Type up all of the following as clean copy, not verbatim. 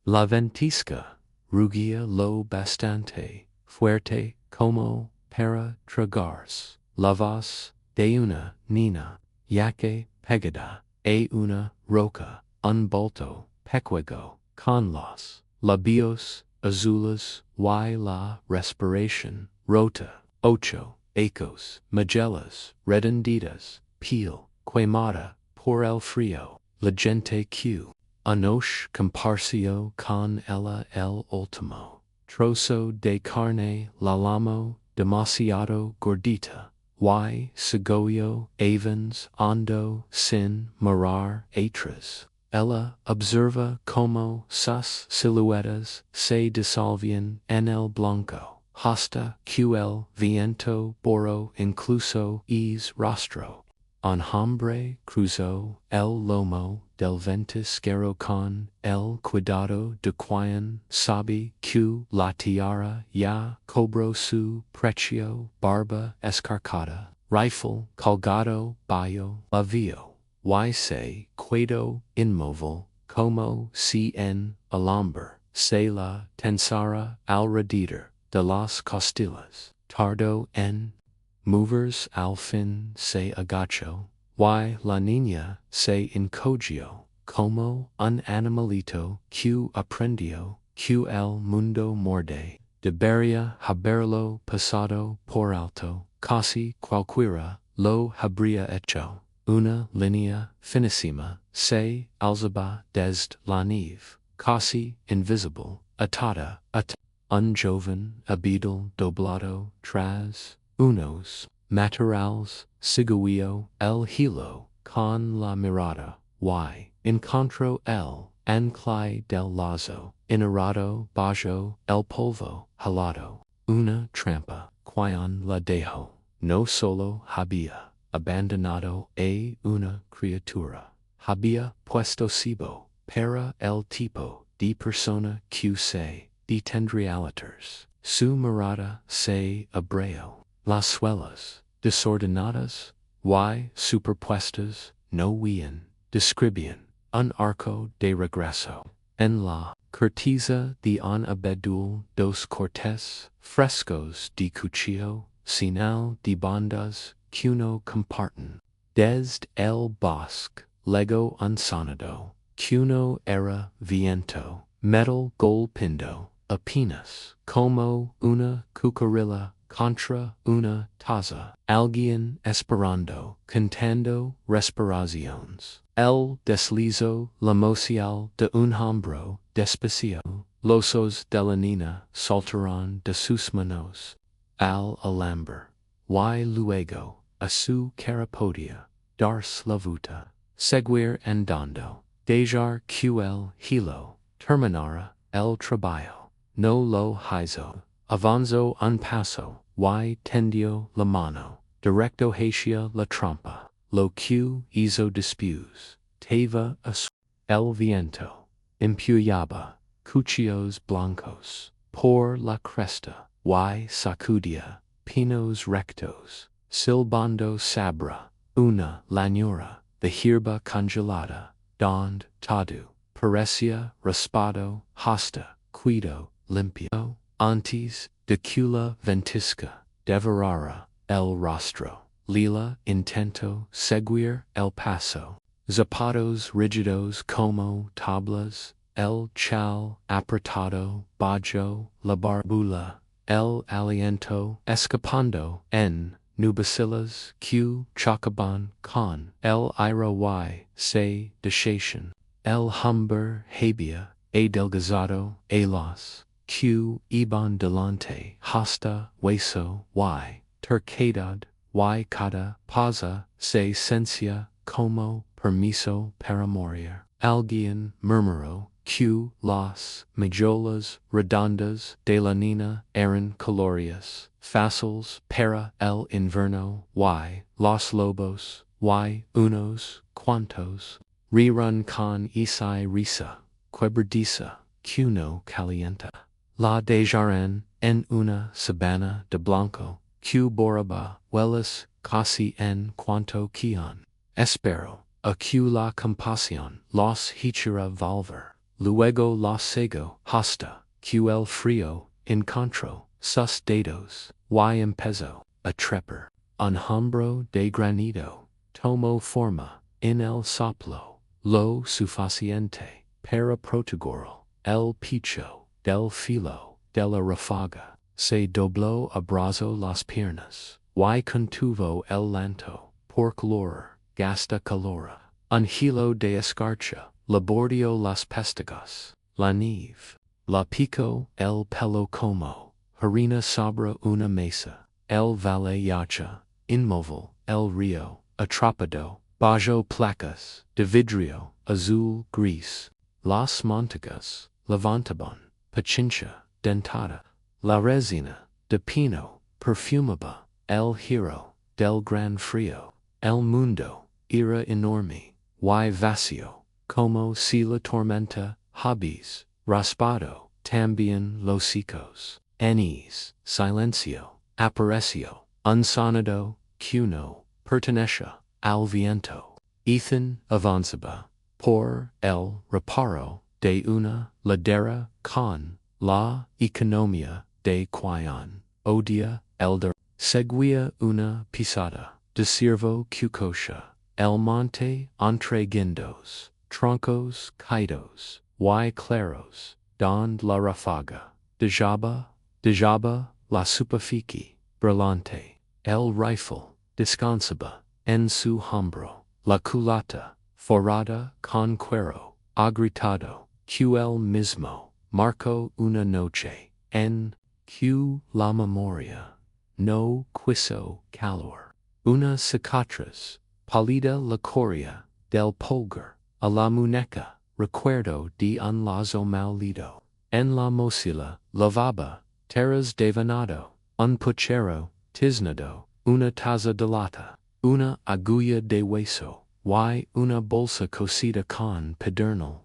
La ventisca, rugia lo bastante, fuerte, como, para tragarse, la voz de una niña, yaque, pegada, a una roca, un bulto, pequeño, con los labios azules, y la respiración rota, ocho, ecos, magellas, redonditas, piel, quemada, por el frío, la gente que anoche comparció con ella el último trozo de carne, la lamo, demasiado gordita, y segoyo, avens, hondo, sin mirar atrás. Ella observa como sus siluetas se disolvían en el blanco, hasta que el viento borró incluso es rostro. Un hombre cruzó el lomo del ventisquero con el cuidado de quien sabe que la tiara ya cobró su precio, barba escarcada, rifle colgado bajo la vio. Y se quedó inmóvil, como si en alambre se la tensara alrededor de las costillas. Tardó en movers al fin se agachó, y la niña se encogió, como un animalito que aprendió que el mundo morde. Debería haberlo pasado por alto, casi cualquiera lo habría hecho. Una línea finísima se alzaba desde la nieve, casi invisible, atada a un joven abedul doblado tras unos matorrales, siguió el hilo con la mirada, y encontró el ancla del lazo, enherrado bajo el polvo helado, una trampa, quien la dejó, no solo había abandonado a una criatura, había puesto cibo para el tipo de persona que se detendría alaters. Su mirada se abrió. Las suelas, desordenadas y superpuestas, no huían, describían un arco de regreso. En la corteza de un abedul dos cortes frescos de cuchillo, señal de bandas que no comparten. Desde el bosque, luego un sonido, que no era viento, metal golpeando, apenas, como una cucarilla contra una taza, alguien esperando, contando respiraciones. El deslizo la mocial de un hombro despacio, los ojos de la niña saltaron de sus manos al alambre, y luego, a su cara podía darse la vuelta, seguir andando, dejar que el hilo terminara el trabajo. No lo hizo, avanzó un paso, y tendió la mano, directo hacia la trampa, lo que hizo después, teva a su. El viento empuñaba cuchillos blancos por la cresta, y sacudía pinos rectos, silbando sabra, una llanura de hierba congelada, donde todo parecía raspado hasta quedó limpio, antes de que la ventisca devorara el rostro. Lila intentó seguir el paso. Zapatos rígidos como tablas, el chal apretado bajo la barbula, el aliento escapando en nubecillas que chocaban con el aire y se deshaían. El hombre había adelgazado a los que iban delante hasta hueso y terquedad, y cada pausa se sentía como permiso para morir. Alguien murmuró que las majolas redondas de la niña eran calorias, fáciles para el invierno, y los lobos, y unos cuantos, rieron con esa risa quebradiza que no calienta. La dejaron en una sabana de blanco que borraba huellas casi en cuanto quian. Espero a que la compasión los hiciera volver. luego lo sigo, hasta, QL frío, encontró, sus dedos, y empezó, a trepar, alhambro de granito, tomo forma, en el soplo, lo suficiente, para protegerlo, el picho, del filo, de la ráfaga, se dobló abrazo las piernas, y contuvo el lanto, por calor, gasta calora, un hilo de escarcha, labordió las pestagas, la nieve, la pico, el pelo como, harina sobre una mesa, el valle yacha, inmóvil, el río, atrapado, bajo placas, de vidrio, azul gris, las montagas, levantaban, pachincha, dentada, la resina, de pino, perfumaba, el giro, del gran frío, el mundo, era enorme, y vacío, como si la tormenta, hobbies, raspado, también los secos, anís, silencio, apareció, unsonado, que no, pertenecía, al viento. Ethan avanzaba, por el reparo, de una ladera con la economía de quien odia el de seguía una pisada, de ciervo cucosa, el monte entre guindos, troncos caídos, y claros, donde la ráfaga, dejaba la superficie, brillante, el rifle, descansaba, en su hombro, la culata, forrada con cuero, agrietado, que él mismo, marcó una noche, en que la memoria no quiso calor, una cicatriz, pálida la coria, del pulgar, a la muñeca, recuerdo de un lazo maldito, en la mochila, lavaba, terras de venado, un puchero, tiznado, una taza de lata, una agulla de hueso, y una bolsa cosida con pedernal.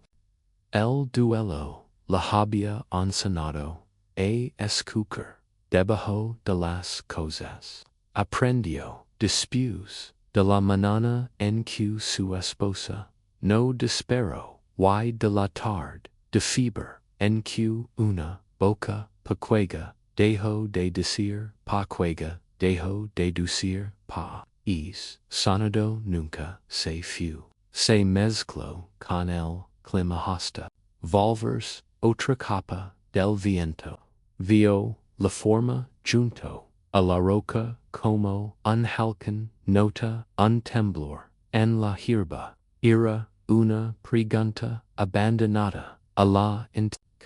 El duelo, la había encenado, escuchar, debajo de las cosas. Aprendió, después, de la mañana en que su esposa, no desperó, y de la tarde, de fiebre, en que una boca pequeña dejó de decir pequeña, dejó de decir pa, sonado nunca se fue, se mezcló con el clima hasta volvers, otra capa del viento, vio la forma junto a la roca como un halcón nota un temblor en la hierba, era una pregunta abandonada a la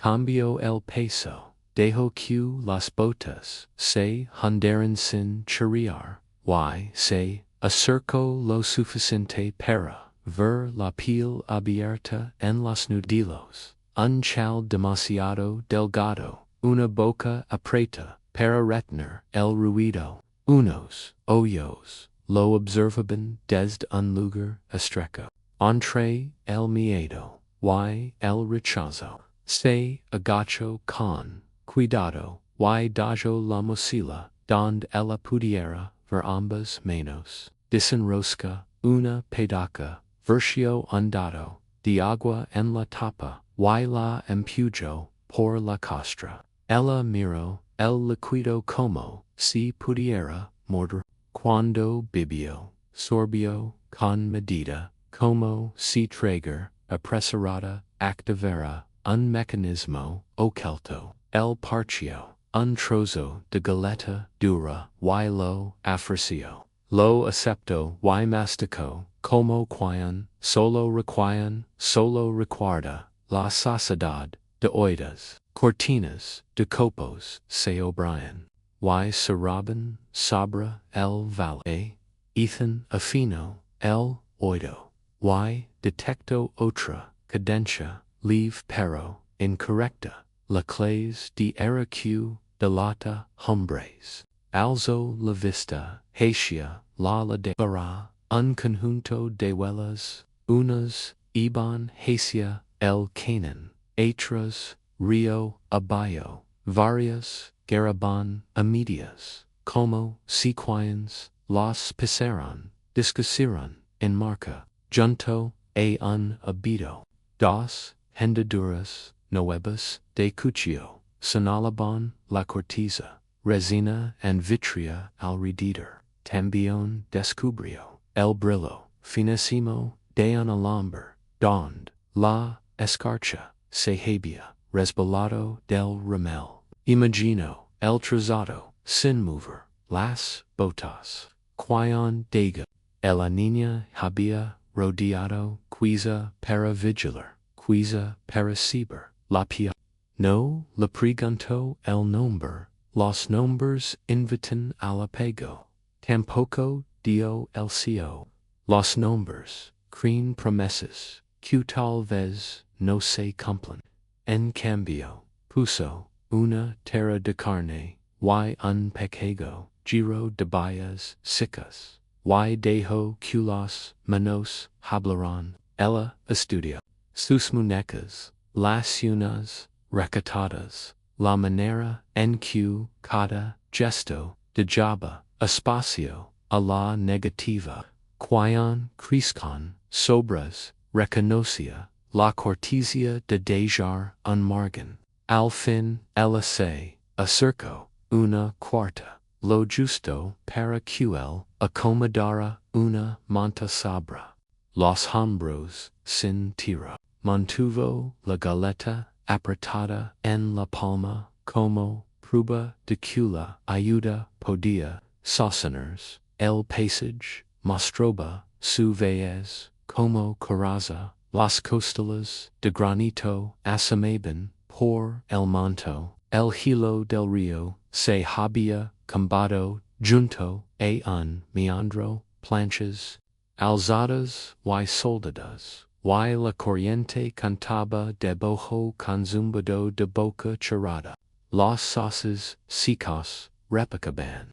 cambió el peso, dejó que las botas se hundieran sin chirriar, y se acercó lo suficiente para ver la piel abierta en los nudillos, un chal demasiado delgado, una boca aprieta para retener el ruido, unos ojos lo observaban desde un lugar estrecho, entre el miedo y el rechazo, se agachó con cuidado y dejó la mochila donde ella pudiera ver ambas manos, desenrosca una pedaca, versió un dado de agua en la tapa, y la empujó por la costra. Ella miró el líquido como si pudiera morder. Cuando bebió, sorbió con medida, como si tragar, apresurada, activara un mecanismo oculto. El parció, un trozo de galeta dura, y lo ofreció. Lo aceptó y masticó, como quien solo recuerda la sociedad de oídas, cortinas, de copos, se O'Brien, y saraban sobre el valle. Ethan afinó el oído, y detectó otra cadencia leve pero incorrecta, la clase de RQ de lata hombres. Alzó la vista hacia la ladera, un conjunto de huellas, unas iban hacia el Canaan, otras río abajo, varias garaban a medias, como si quienes las pisaron, discusieron en marca, junto a un abido. Dos hendiduras, noebas, de cuchillo, sonalabon, la cortiza, resina and vitria al rediter, tambion descubrio, el brillo, finissimo, de un alambre, dond, la escarcha, sehabia, resbalado del ramel, imagino, el trazado, sin mover, las botas, quion dega, la niña había rodeado quizá para vigilar, quizá para saber, la pia. No le preguntó el nombre, los nombres invitan al apego, tampoco dio el cielo, los nombres, creen promesas, que tal vez no se cumplen. En cambio, puso una terra de carne, y un pequeño giro de bayas secas, y dejó que las manos hablaran. Ella estudió sus muñecas, las uñas recatadas, la manera en que cada gesto dejaba espacio a la negativa, quion criscon sobras reconocía la cortesía de dejar un margen. Al fin, ella se acercó una cuarta, lo justo para que él acomodara una manta sabra. Los hombros sin tira. Mantuvo la galeta apretada en la palma como prueba de que la ayuda podía sostenerse. El paisage mostraba su vez como coraza. Las costelas de granito asomaban por el manto. El hilo del río se había combado junto a un meandro, planchas alzadas y soldadas, y la corriente cantaba debajo conzumbado de boca cerrada. Los sauces secos repicaban.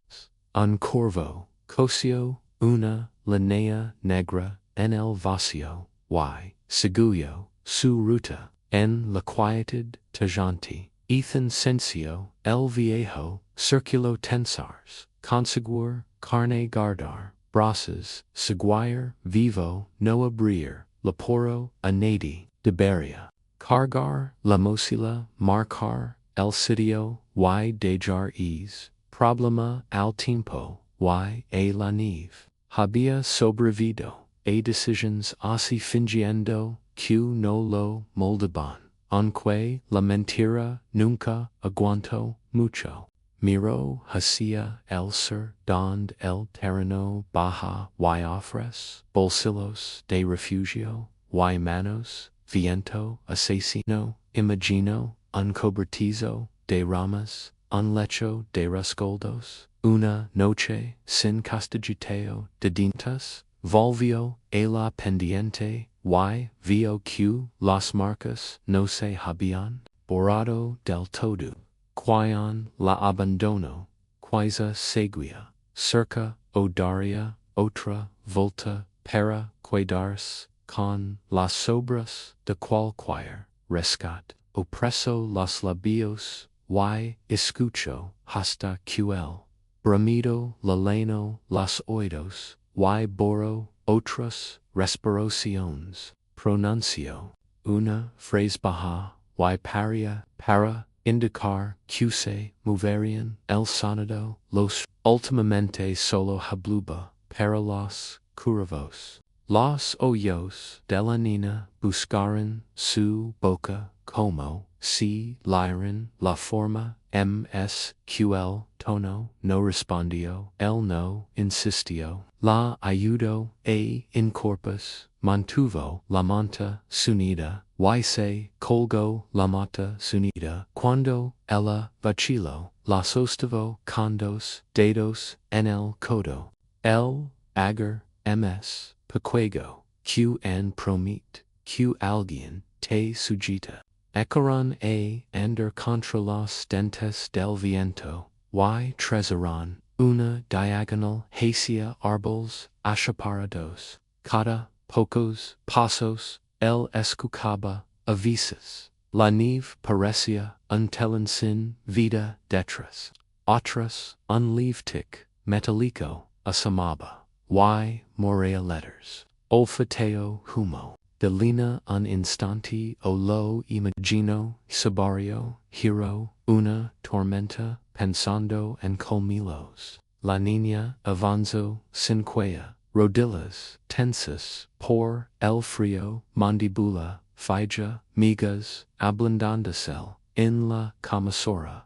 Un corvo cosió una línea negra en el vacío, y siguió su ruta en la quietud tajante. Ethan senció el viejo círculo tensars, conseguir carne guardar, brasas, seguir vivo no abrir, laporo a nadi, deberia, cargar la mochila, marcar el sitio y dejar is, problema al tiempo y a la nieve. Había sobrevivido a decisions así fingiendo que no lo moldaban, aunque la mentira nunca aguantó mucho. Miró hacia el sur donde el terreno baja y ofrece bolsillos de refugio y manos, viento asesino, imagino un cobertizo de ramas, un lecho de rescoldos, una noche sin castigiteo de dintas, volvió a la pendiente y vio que las marcas no se habían borrado del todo. Quion la abandonó, quizá seguía, cerca o daría otra volta para quedarse con las sobras de cualquier rescat. Opreso los labios y escuchó hasta que el bramido le llenó los oídos y borró otras respiraciones. Pronunció una frase baja y paria para indicar que se moverían el sonido los últimamente solo habluba para los curvos. Los ojos de la niña buscaron su boca como si leyeran la forma que el tono no respondió, él no insistió, la ayudó a incorpos, mantuvo la manta unida, y se colgó la manta unida cuando ella vaciló, la sostuvo con dos dedos en el codo. El agar ms pequeño, que en promit, que alguien te sujeta. Ecaron a andar contra los dentes del viento, y trezaron una diagonal hacia árboles achaparados. Cada pocos pasos el escuchaba a veces. La nieve parecía un telón sin vida detrás. Otras un leaftic metálico asomaba. Y morea letters. Olfateo humo. Delina un instanti o lo imagino, sabario, hero, una tormenta, pensando en colmilos. La niña avanzo, cinquea, rodillas, tensis, por, el frío, mandibula, fija, migas, ablandandacel, en la comisora.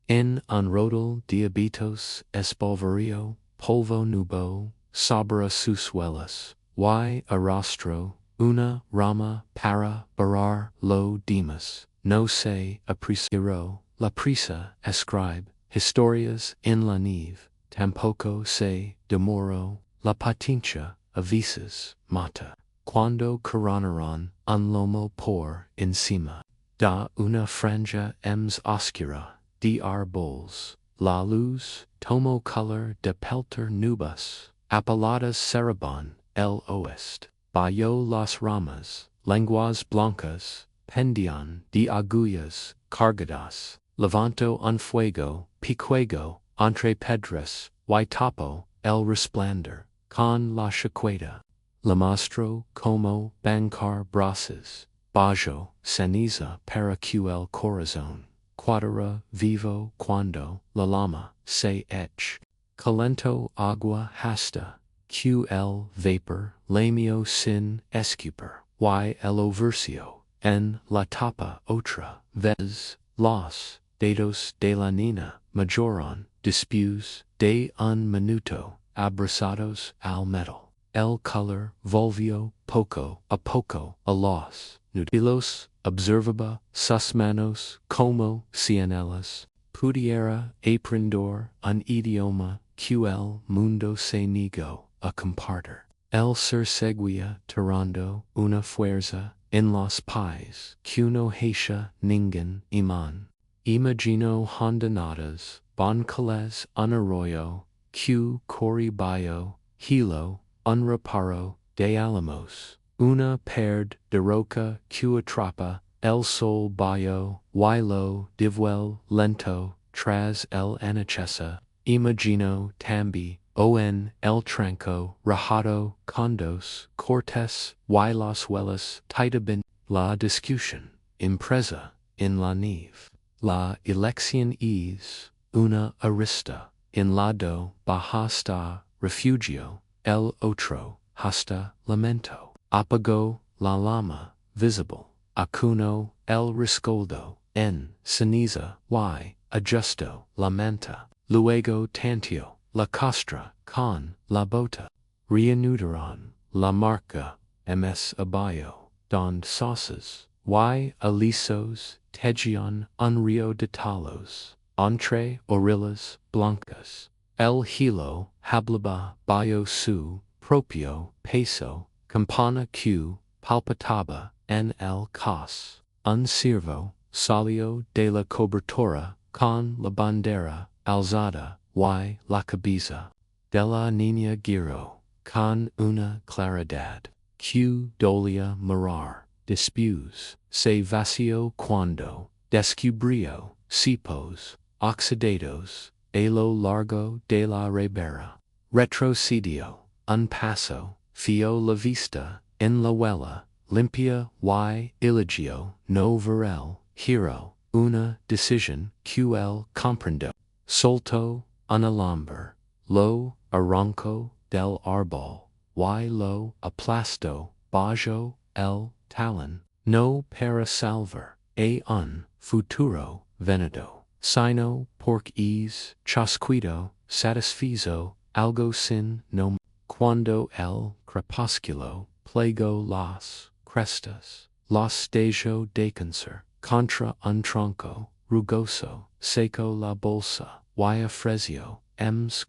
En un rodel diabetos espolvario, polvo nubo, sabra sus huelas, y arrastro, una rama para barar lo demás, no se apreciará, la prisa escribe, historias en la nieve, tampoco se demoró, la patincha, a veces, mata, cuando coronaron un lomo por encima, da una franja ems oscura, de árboles, la luz, tomo color de pelter nubes, apaladas cerebon, el oeste. Bayo las ramas, lenguas blancas, pendian de agullas, cargadas, levanto un fuego, piquego, entre pedras, y tapo, el resplandor, con la chaqueta. Le mostro como bancar brasas, bajo, ceniza para que el corazón, cuadra vivo cuando, la lama, se ech, calento agua hasta. QL vapor, lamio sin escupir, y el oversio, en la tapa otra vez, los dedos de la niña majoran, después de un minuto, abrazados al metal. El color volvió poco a los nudilos, observaba sus manos como cianelas, pudiera aprender un idioma QL mundo se negó a compartir. El ser seguía tirando una fuerza en los pies que no hacía ningún imán. Imagino hondonadas, boncales un arroyo, que corribayo, hilo, un reparo de álamos, una perd de roca que atrapa, el sol bayo, lo divuel lento, tras el anochecer. Imagino tambi, el tranco, rajado, condos, cortes, y las huelas, titabin, la discusión, impresa, en la nieve. La elección es, una arista, en lado baja hasta refugio, el otro, hasta lamento. Apagó la lama, visible, acuno, el rescoldo, en ceniza, y, ajusto, lamenta. Luego tantio, la costra, con, la bota. Reanudaron, la marca, ms abayo, don sauces, y alisos, tejion, un rio de talos, entre orillas blancas. El hilo, hablaba, bayo su, propio, peso, campana q, palpitaba, en el cas. Un ciervo, salió de la cobertura, con la bandera, alzada, y la cabeza de la niña giró, con una claridad, que dolía mirar, después, se vació cuando, descubrió, cipos, oxidados, a lo largo de la ribera. Retrocedió, un paso, fió la vista, en la huela, limpia y eligio, no verel, hero, una decisión que él comprendió. Soltó un alambre, lo arrancó del árbol, y lo aplastó bajo el talón, no para salvar a un futuro venado, sino porque es chasquido satisfizo algo sin nombre. Cuando el crepúsculo plegó las crestas, los dejó descansar contra un tronco rugoso, seco la bolsa, y ofreció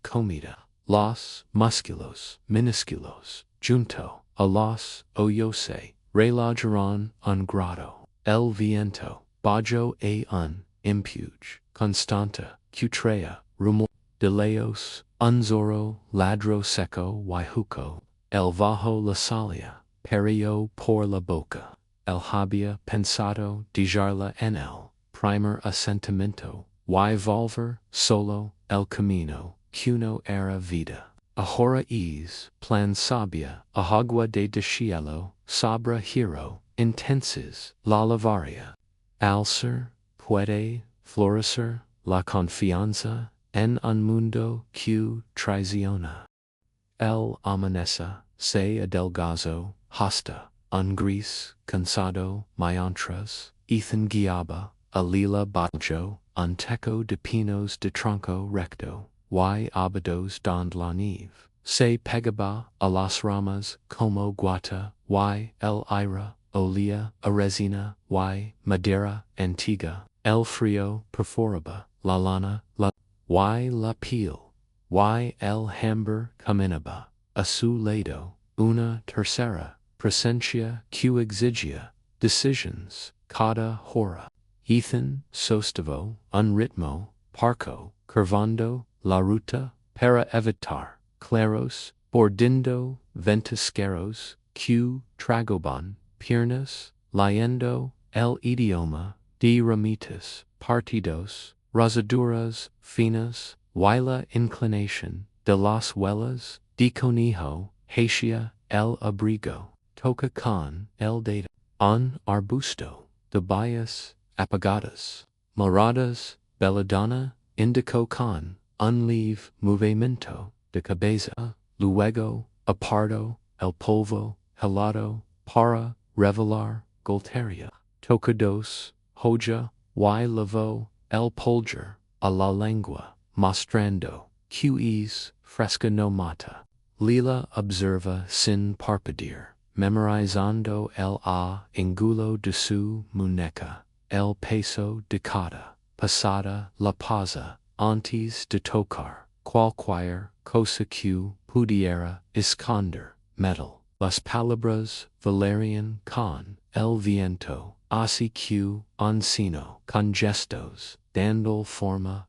comida. Los músculos minúsculos, junto a los hoyos, relajaron un grado. El viento, bajo a un impulso constante, que traía rumor de lejos, un zorro ladro seco y juco, el bajo la salía, perilló por la boca, el había pensado dejarla en el primer asentamiento, y volver solo el camino, que no era vida. Ahora es plan sabia, agua de deshielo, Sabra hero, entonces, la lavaria. Alcer, puede, florecer, la confianza, en un mundo que traiciona. El amanece, se adelgazo, hasta, un gris, cansado, mientras, Ethan guiaba, a Lila Brooks, un teco de pinos de tronco recto, y abados donde la nieve se pegaba a las ramas como guata, y el aire olía a resina, y madera antigua, el frío perforaba la lana, y la piel, y el hambre caminaba a su lado, una tercera presencia que exigia decisions cada hora. Ethan sostuvo un ritmo parco, curvando la ruta para evitar claros, bordindo ventisqueros que tragoban piernas, leyendo el idioma de ramitas, partidos, rasaduras finas, y la inclinación de las huellas de conejo hacia el abrigo, toca con el dedo. Un arbusto de bayas apagadas, moradas, belladonna, indicó con un leve movimiento de cabeza, luego, apartó el polvo helado para revelar golteria. Tocados, hoja, y lavó el pulgar a la lengua, mostrando que es fresca no mata. Lila observa sin parpadear, memorizando el ángulo de su muñeca, el peso de cada pasada la pausa antes de tocar cualquier cosa que pudiera esconder metal. Las palabras valerian con el viento, así que un sino con gestos, dando forma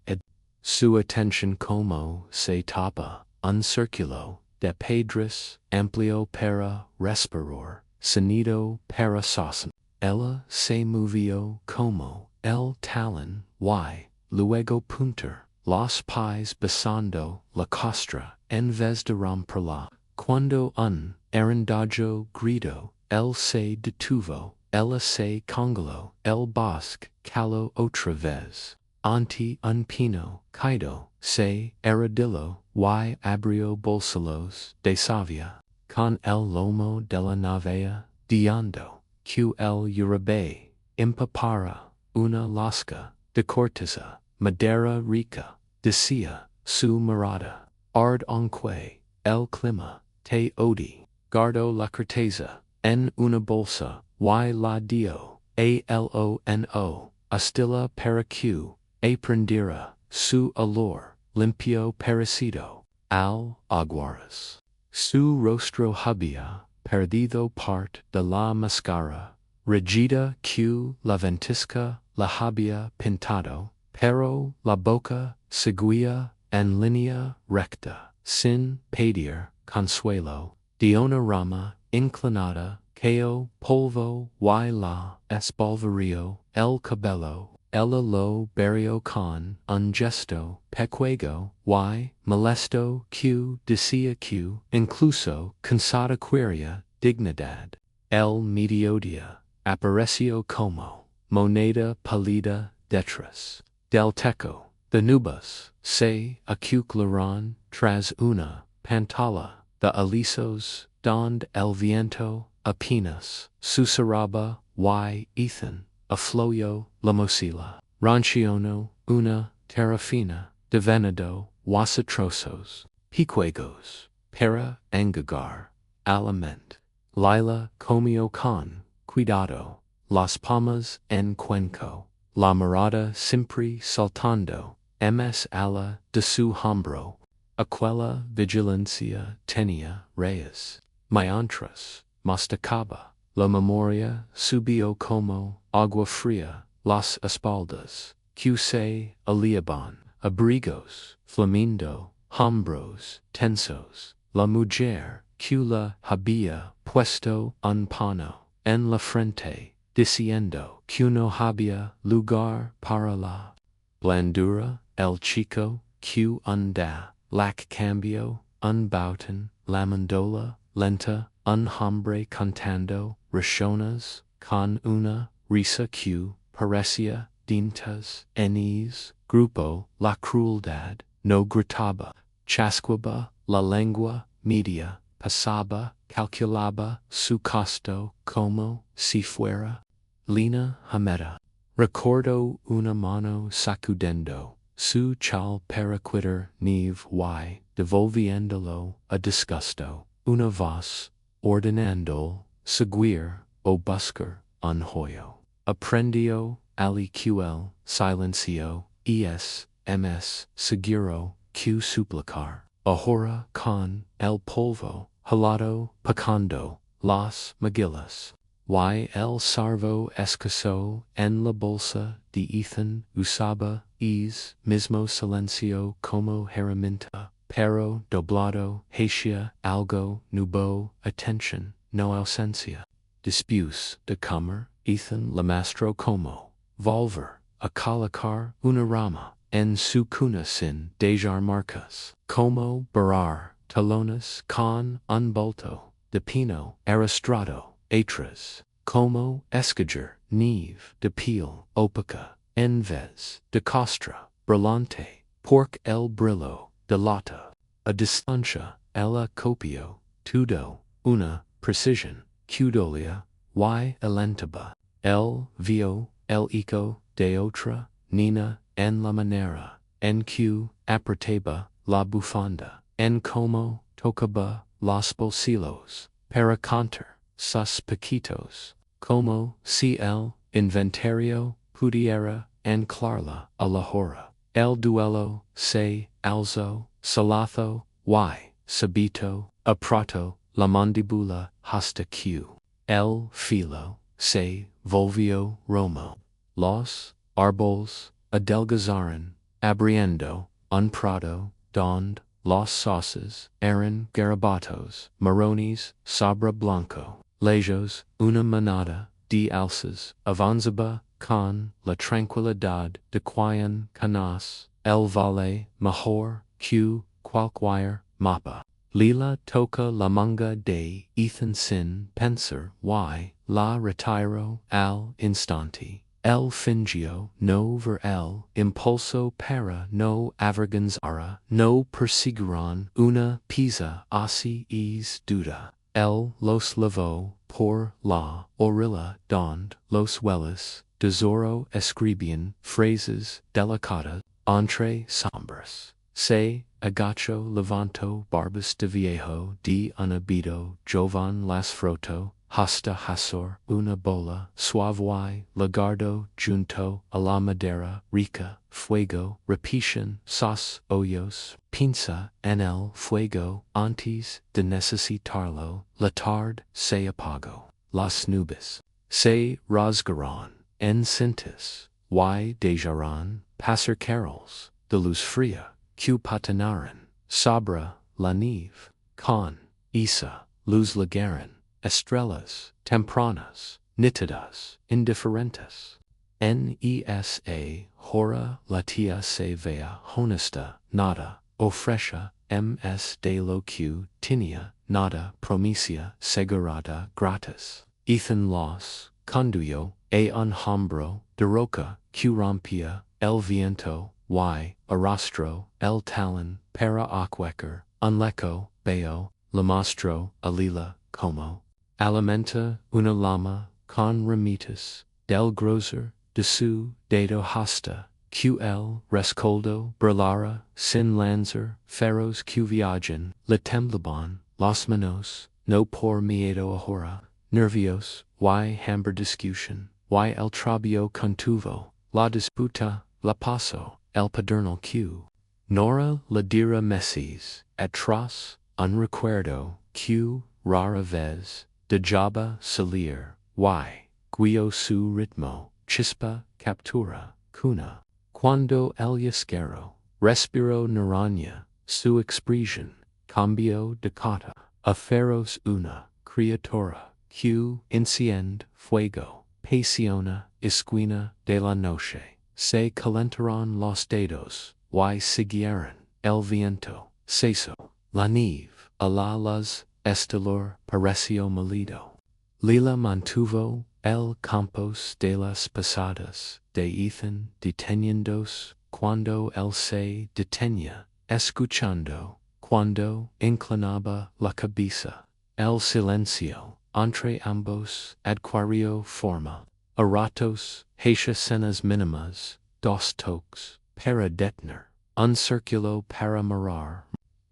su atención como se tapa un círculo de piedras amplio para respirar, sonido para sostener. Ella se movió como el talón y luego punter los pies besando la costra en vez de romperla. Cuando un arendajo gritó, él se detuvo, ella se congeló, el bosque caló otra vez. Ante un pino caído, se arrodilló y abrió bolsillos de savia, con el lomo de la navea, diando que el Uribe empapara una lasca de corteza, madera rica, decía su mirada, aunque el clima te odie, guardo la corteza en una bolsa y la dio a lono, astilla para que aprendiera su olor limpio parecido al aguaras. Su rostro había perdido parte de la máscara rígida que la ventisca la había pintado, pero la boca seguía en línea recta, sin pedir consuelo, de una rama inclinada cayó polvo y la espolvoreó el cabello. Ella lo barrió con un gesto pequeño y molesto que decía que, incluso cansada quería dignidad. El mediodía apareció como moneda pálida detrás del techo de nubes se acuclaron tras una pantalla de alisos donde el viento apenas susurraba y Ethan afloyó la mochila, rancionó una terrafina de venado y trozos piquegos para engagar aliment. Lila comió con cuidado las palmas en cuenco, la mirada siempre saltando ala de su hombro. Aquella vigilancia tenía reyes, mientras masticaba. La memoria subió como agua fría, las espaldas, que se aliaban, abrigos, flamindo, hombros, tensos, la mujer, que la había puesto un pano en la frente, diciendo que no había lugar para la blandura, el chico, que anda, lac cambio, un bouton, la mandola, lenta, un hambre cantando, razonas, con una risa que parecía dintas, enis, grupo, la crueldad, no gritaba, chasquaba, la lengua, media, pasaba, calculaba, su costo, como, si fuera, Lina Hameda. Recuerdo una mano sacudendo, su chal para quitar nieve y, devolviéndolo a disgusto, una voz, ordenando, seguir, o buscar, un hoyo. Aprendió, aliql, silencio, ms, seguro, q suplicar, ahora con, el polvo, helado, picando, las maguilas. Y el sarvo escaso en la bolsa de Ethan usaba mismo silencio como herramienta, pero doblado hacia algo nuevo, attention, no ausencia. Dispus de comer, Ethan la mastro como, volver, a colocar una rama, en su cuna sin dejar marcas, como barrar, talones con un bulto, de pino, aristrado. Atras, como escager, neve, de piel, opaca, en vez, de costra, brillante, pork el brillo, de lata, a distancia, ella copio, tudo, una, precision, cudolia, y elentaba, el vio, el eco, de otra, nina, en la manera, en que, apretaba, la bufanda, en como, tocaba, los bolsillos, para cantar. Sus paquitos, como si el inventario pudiera anclarla a la hora. El duelo se alzó, salazo, y, subito, a prato, la mandíbula hasta que el filo se volvió romo. Los árboles adelgazaron, abriendo un prado donde los sauces eran garabatos, marrones, sabra blanco. Lejos, una manada de alces avanzaba con la tranquilidad de quien conoce el valle mejor que cualquier mapa. Lila toca la manga de Ethan sin pensar y la retiró al instante. El fingió no ver el impulso para no avergonzar, no persiguieron una pieza así es duda. Él los lavó por la orilla donde los hueles tesoro escribían frases delicadas entre sombras. Se agachó levantó barbas de viejo de unhabido joven las frotó hasta hacer una bola suave y lagardo junto a la madera rica fuego repetition sos hoyos pinza en el fuego antes de necesitarlo la tarde se apagó las nubes se rasgaron en cintas y dejaron pasar carols de luz fría que patinaron sobre la nieve con esa luz llegaron estrellas tempranas, nítidas, indiferentes. Nesa hora la tía se vea honesta, nada, ofrecha, de lo que tenía, nada, promicia, segurada, gratis. Ethan los conduyo a un hombro de roca que rompía el viento, y arrastró el talón para aquecer un leco, veo, le mostró a Lila como alimenta una lama con ramitas del grosor de su dedo hasta que el rescoldo brillara sin lanzar feros que viajan le temblaban las manos no por miedo ahora nervios y hambre discusión y el trabajo contuvo la disputa la paso el padernal que Nora la dira meses atrás un recuerdo que rara vez dejaba salir y guió su ritmo chispa captura cuna cuando el yesquero respiró naranja su expresión cambió de cata a feroz una criatura que enciende fuego pasiona esquina de la noche se calentaron los dedos y siguieron el viento cesó la nieve a las estilor pareció molido. Lila mantuvo el campos de las pasadas de Ethan deteniéndose cuando él se detenía, escuchando, cuando inclinaba la cabeza. El silencio entre ambos adquirió forma. A ratos, hacia cenas mínimas, dos toques, para detener, un círculo para mirar,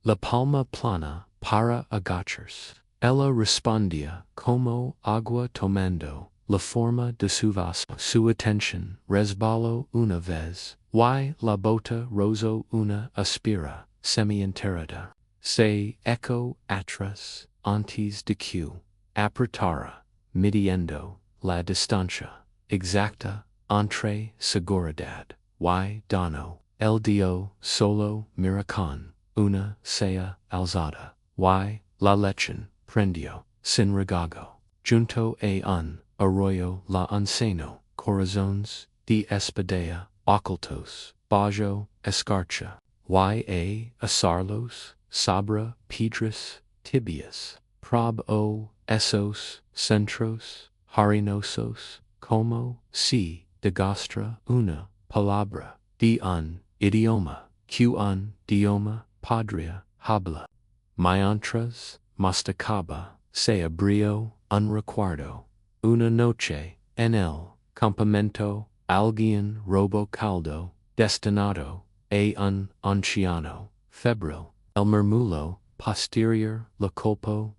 la palma plana para agacharse. Ella respondía como agua tomando la forma de su vaso. Su atención resbaló una vez, y la bota rozó una aspira semi-enterrada. Se eco atrás antes de que apretara, midiendo la distancia exacta entre seguridad y dono. El dio solo mira con una ceja alzada, y la lechen prendió sin regago. Junto a un arroyo la anciano, corazones de espadea, ocultos, bajo escarcha, y asarlos, sabra piedras tibias, prob o esos centros harinosos, como si degastra una palabra de un idioma que un idioma podría habla. Mientras masticaba, se abrió un recuerdo. Una noche, en el campamento, alguien robó caldo, destinado a un anciano, febril. El murmullo posterior, la colpo,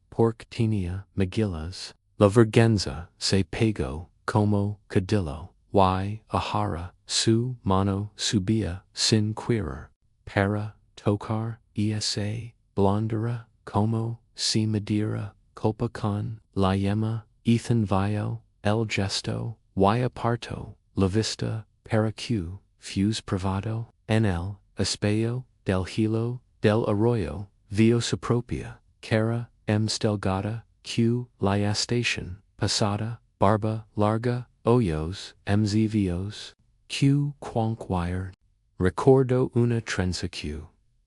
tenía miguelas. La vergüenza se pegó como cadillo, y ahora su mano subía sin querer, para tocar esa blandura como si midiera copa con la yema. Ethan vio el gesto, y apartó la vista para que fuse privado en el espejo del hilo del arroyo, vio su propia cara delgada que la estación pasada, barba larga, hoyos mzvios, que quanquire. Recuerdo una trenza que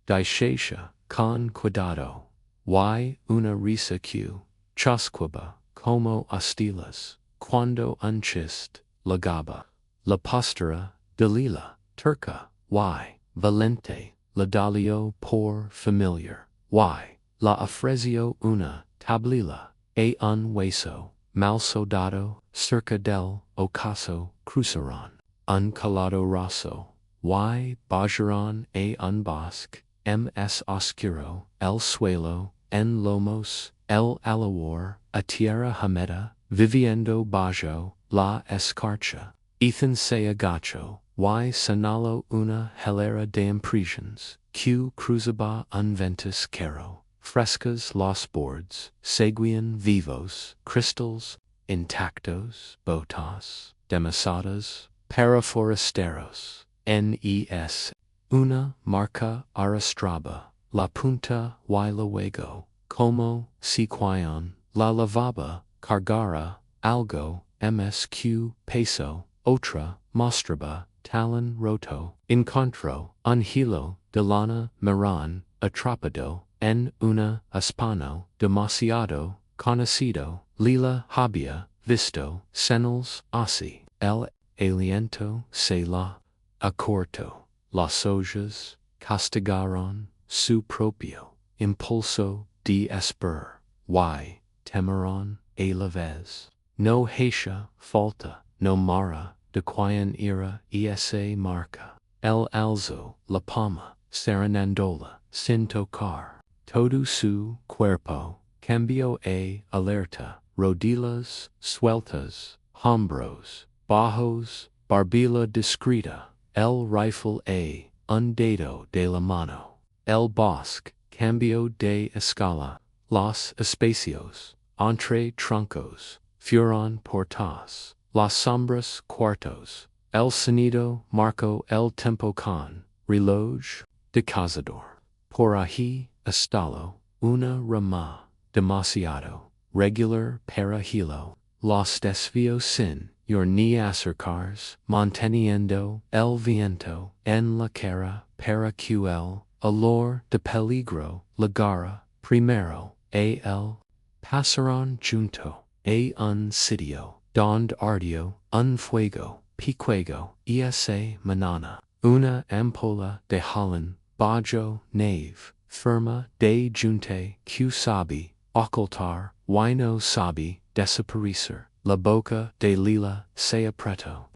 dichacha con cuidado, y una risa que chasquaba como astilas, cuando un chist lagaba. La postura de Lila, turca, y valente, la dalió por familiar, y la ofreció una tablilla, a un hueso, mal soldado, cerca del ocaso cruzaron, un calado raso, y bajaron a un bosque, ms oscuro, el suelo, en lomos, el alawar, a tierra húmeda, viviendo bajo la escarcha. Ethan se agachó, y señaló una hilera de impresiones, que cruzaba un ventisquero. Frescas los bordes, seguían vivos, cristales, intactos, botas, demasiadas, para forasteros, nes. Una marca arrastraba, la punta y luego, como si cuan, la lavaba, cargara, algo, msq, peso, otra, mostraba, talon roto, encontró, un hilo, de lana, miran, atrapado, en una hispano, demasiado, conocido, Lila había, visto, señales así, el aliento se la acortó. Las ollas castigaron su propio impulso de esperar, y temieron a la vez. No hacía falta, no mara, de quien era esa marca. El alzó la palma, serenándola, sin tocar. Todo su cuerpo cambió a alerta, rodillas sueltas, hombros bajos, barbilla discreta. El rifle a un dedo de la mano. El bosque cambió de escala. Los espacios entre troncos fueron portas. Las sombras cuartos. El sonido marcó el tiempo con reloj de cazador. Por ahí estalo una rama demasiado regular para hilo. Los desvíos sin ni acercars, manteniendo el viento en la cara para que el olor de peligro llegara primero. al. Pasaron junto, un sitio, donde ardió un fuego, piquego, esa manana, una ampolla de Holland, bajo nave, firma de junte, que sabe, ocultar, no sabe, desaparecer, la boca de Lila se apretó,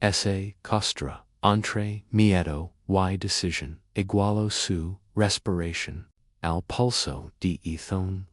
esa costra, entre miedo, decision, igualo su respiration, al pulso de Ethan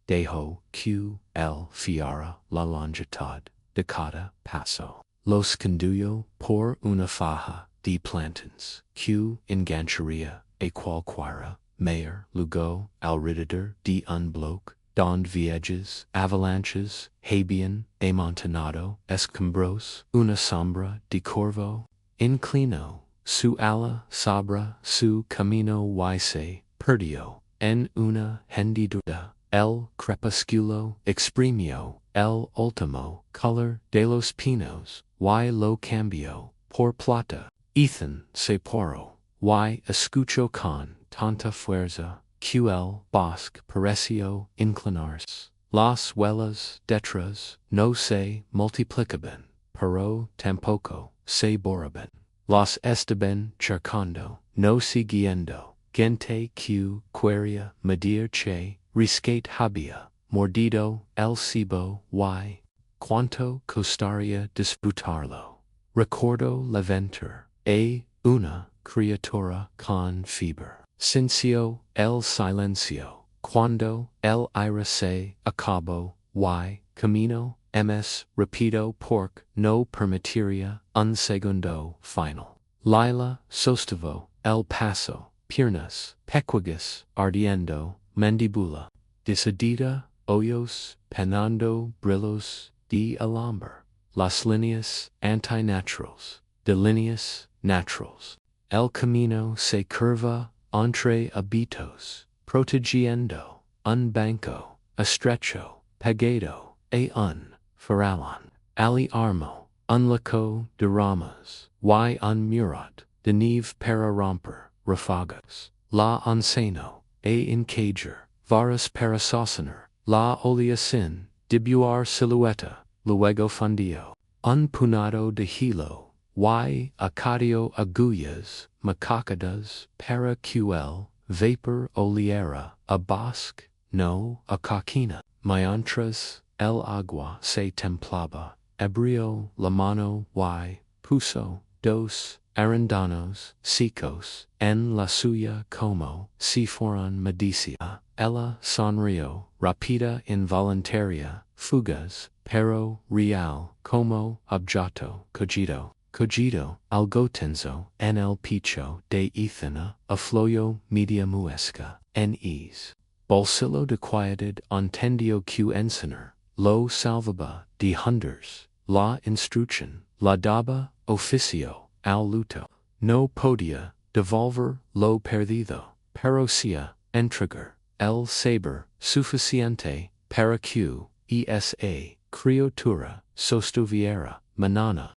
dejo que el fiara la longitud de cada paso. Los conduyo por una faja de plantains que engancharía a cualquiera mayor luego alrededor de un bloque donde viejas avalanches habían amontonado escombros, una sombra de corvo inclinó su ala sobre su camino y se perdió en una hendidura. El crepúsculo exprimió el último color de los pinos y lo cambió por plata. Ethan se paró y escuchó con tanta fuerza que el bosque pareció inclinarse. Las huellas detrás no se multiplicaban, pero tampoco se borraban. Los estaban cercando, no siguiendo. Gente que quería medir che riscate había mordido el cebo y cuánto costaría disfrutarlo. Recuerdo levantar una criatura con fiebre. Sinció el silencio cuando el aire se acabó y camino repito porque no permitiría un segundo final. Lila sostuvo el paso, piernas pequeñas ardiendo, mandíbula decidida, hoyos penando brillos de alambre, las líneas antinaturales, de líneas naturales. El camino se curva entre abitos, protegiendo un banco estrecho, pegado a un farallón. Ali armo un laco de ramas y un murat de nieve para romper ráfagos. La enseñó encajar, varas para sostener, la olía sin dibujar silueta, luego fundió. Un punado de hilo y acadio agullas macacadas para que el vapor oliera a bosque, no a coquina. Mientras el agua se templaba, abrió la mano y puso dos arándanos secos en la suya como si fueran medicia. Ella sonrió, rápida involuntaria, fugaz, pero real, como objeto cogito, algo tenso en el pecho de Ethan, afloyó media muesca, en ease. Bolsillo de quietud entendió que enseñar, lo salvaba de hunders, la instrucción, la daba oficio, al luto. No podía devolver lo perdido, pero sea entregar el saber suficiente para que esa criatura sostuviera manana.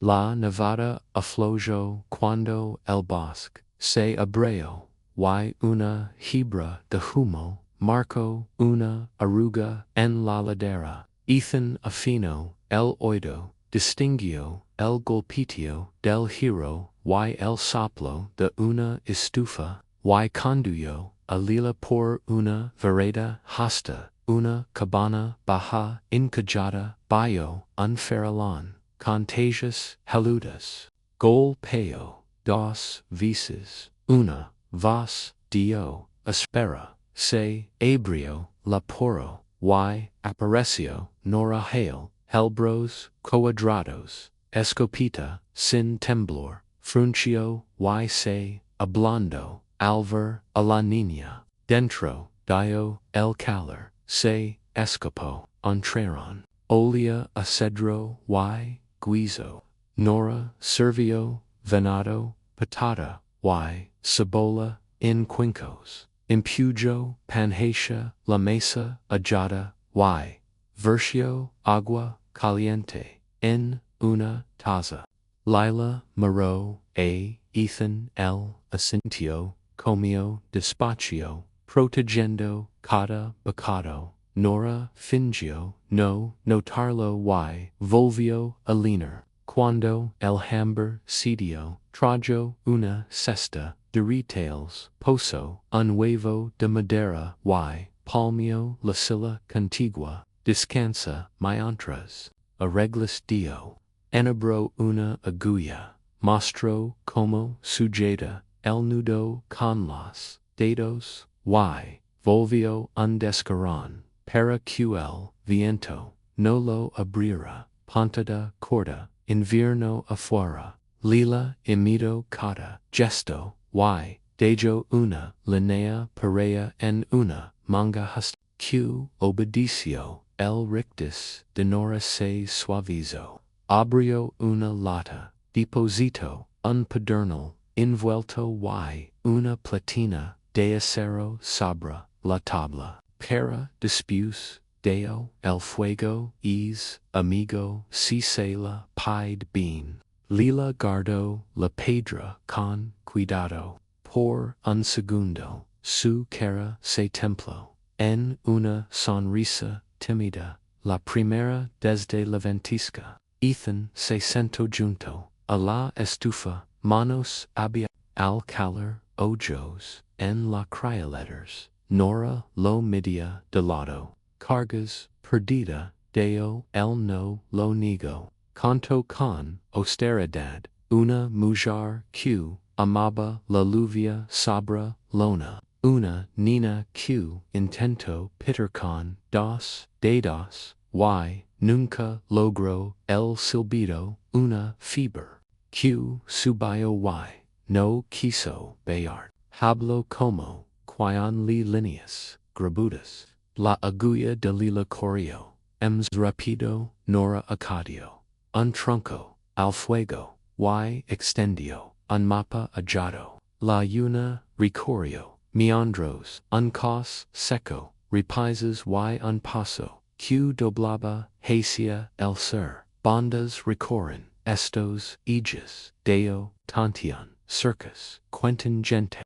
La nevada aflojó cuando el bosque se abrió y una hebra de humo marcó una arruga en la ladera. Ethan afinó el oído, distinguió el golpeteo del giro y el soplo de una estufa y conduyó a Lila por una vereda hasta una cabana baja encajada bajo un farallón. Contagious haludas. Golpeo dos veces. Una vez dio espera. Se abrió la poro. Y apareció Nora Hale. Helbros cuadrados. Escopeta sin temblor. Fruncio y se hablando. Alver a la niña. Dentro dio el calor. Se escapó. Entraron. Olea a cedro y guizo. Nora servio venado patata y cebola en cuencos. Impujo panhacia la mesa ajada y versió agua caliente en una taza. Lila miró a Ethan el asintió comió despacio protegendo, cata, baccato, nora, fingio, no, notarlo y, volvio, aliner, quando, el hamber, sedio, trajo, una, cesta, de retails, poso, un huevo de madera y, palmio, la silla contigua, descansa, mientras, arreglas dio, enabro una agulla, mostro como sujeta, el nudo con los dedos, y, volvio un descarón, para ql, viento, no lo abrirá, pontada corta, invierno afuera, Lila imito cata, gesto, y, dejo una, linea perea en una, manga hasta, q, obedicio, el rictus, denora se suavizo, abrio una lata, deposito, un pedernal, envuelto y, una platina, de acero sobre la tabla, para después, deo, el fuego, es, amigo, si se la pide bien. Lila guardó la piedra con cuidado, por un segundo, su cara se templó, en una sonrisa tímida, la primera desde la ventisca. Ethan se sentó junto a la estufa, manos abiertas al calor, ojos en la cryoladders. Nora lo media de lado, cargas, perdida, deo, el no lo niego. Canto con austeridad, una mujer que amaba la lluvia sobre lona, una niña que intentó pitar con dos dedos, y nunca logró el silbido, una fiebre que subió y no quiso bailar. Habló como quion li líneas, grabudas, la agulla de Lila corrió, ems rapido, nora acadio. Un tronco, al fuego, y extendio, un mapa hallado, la una recorrió, meandros, un cos seco, repises y un paso, que doblaba hacia el sur, bandas recorren, estos, aegis, deo, tantion, circus, quentin gente,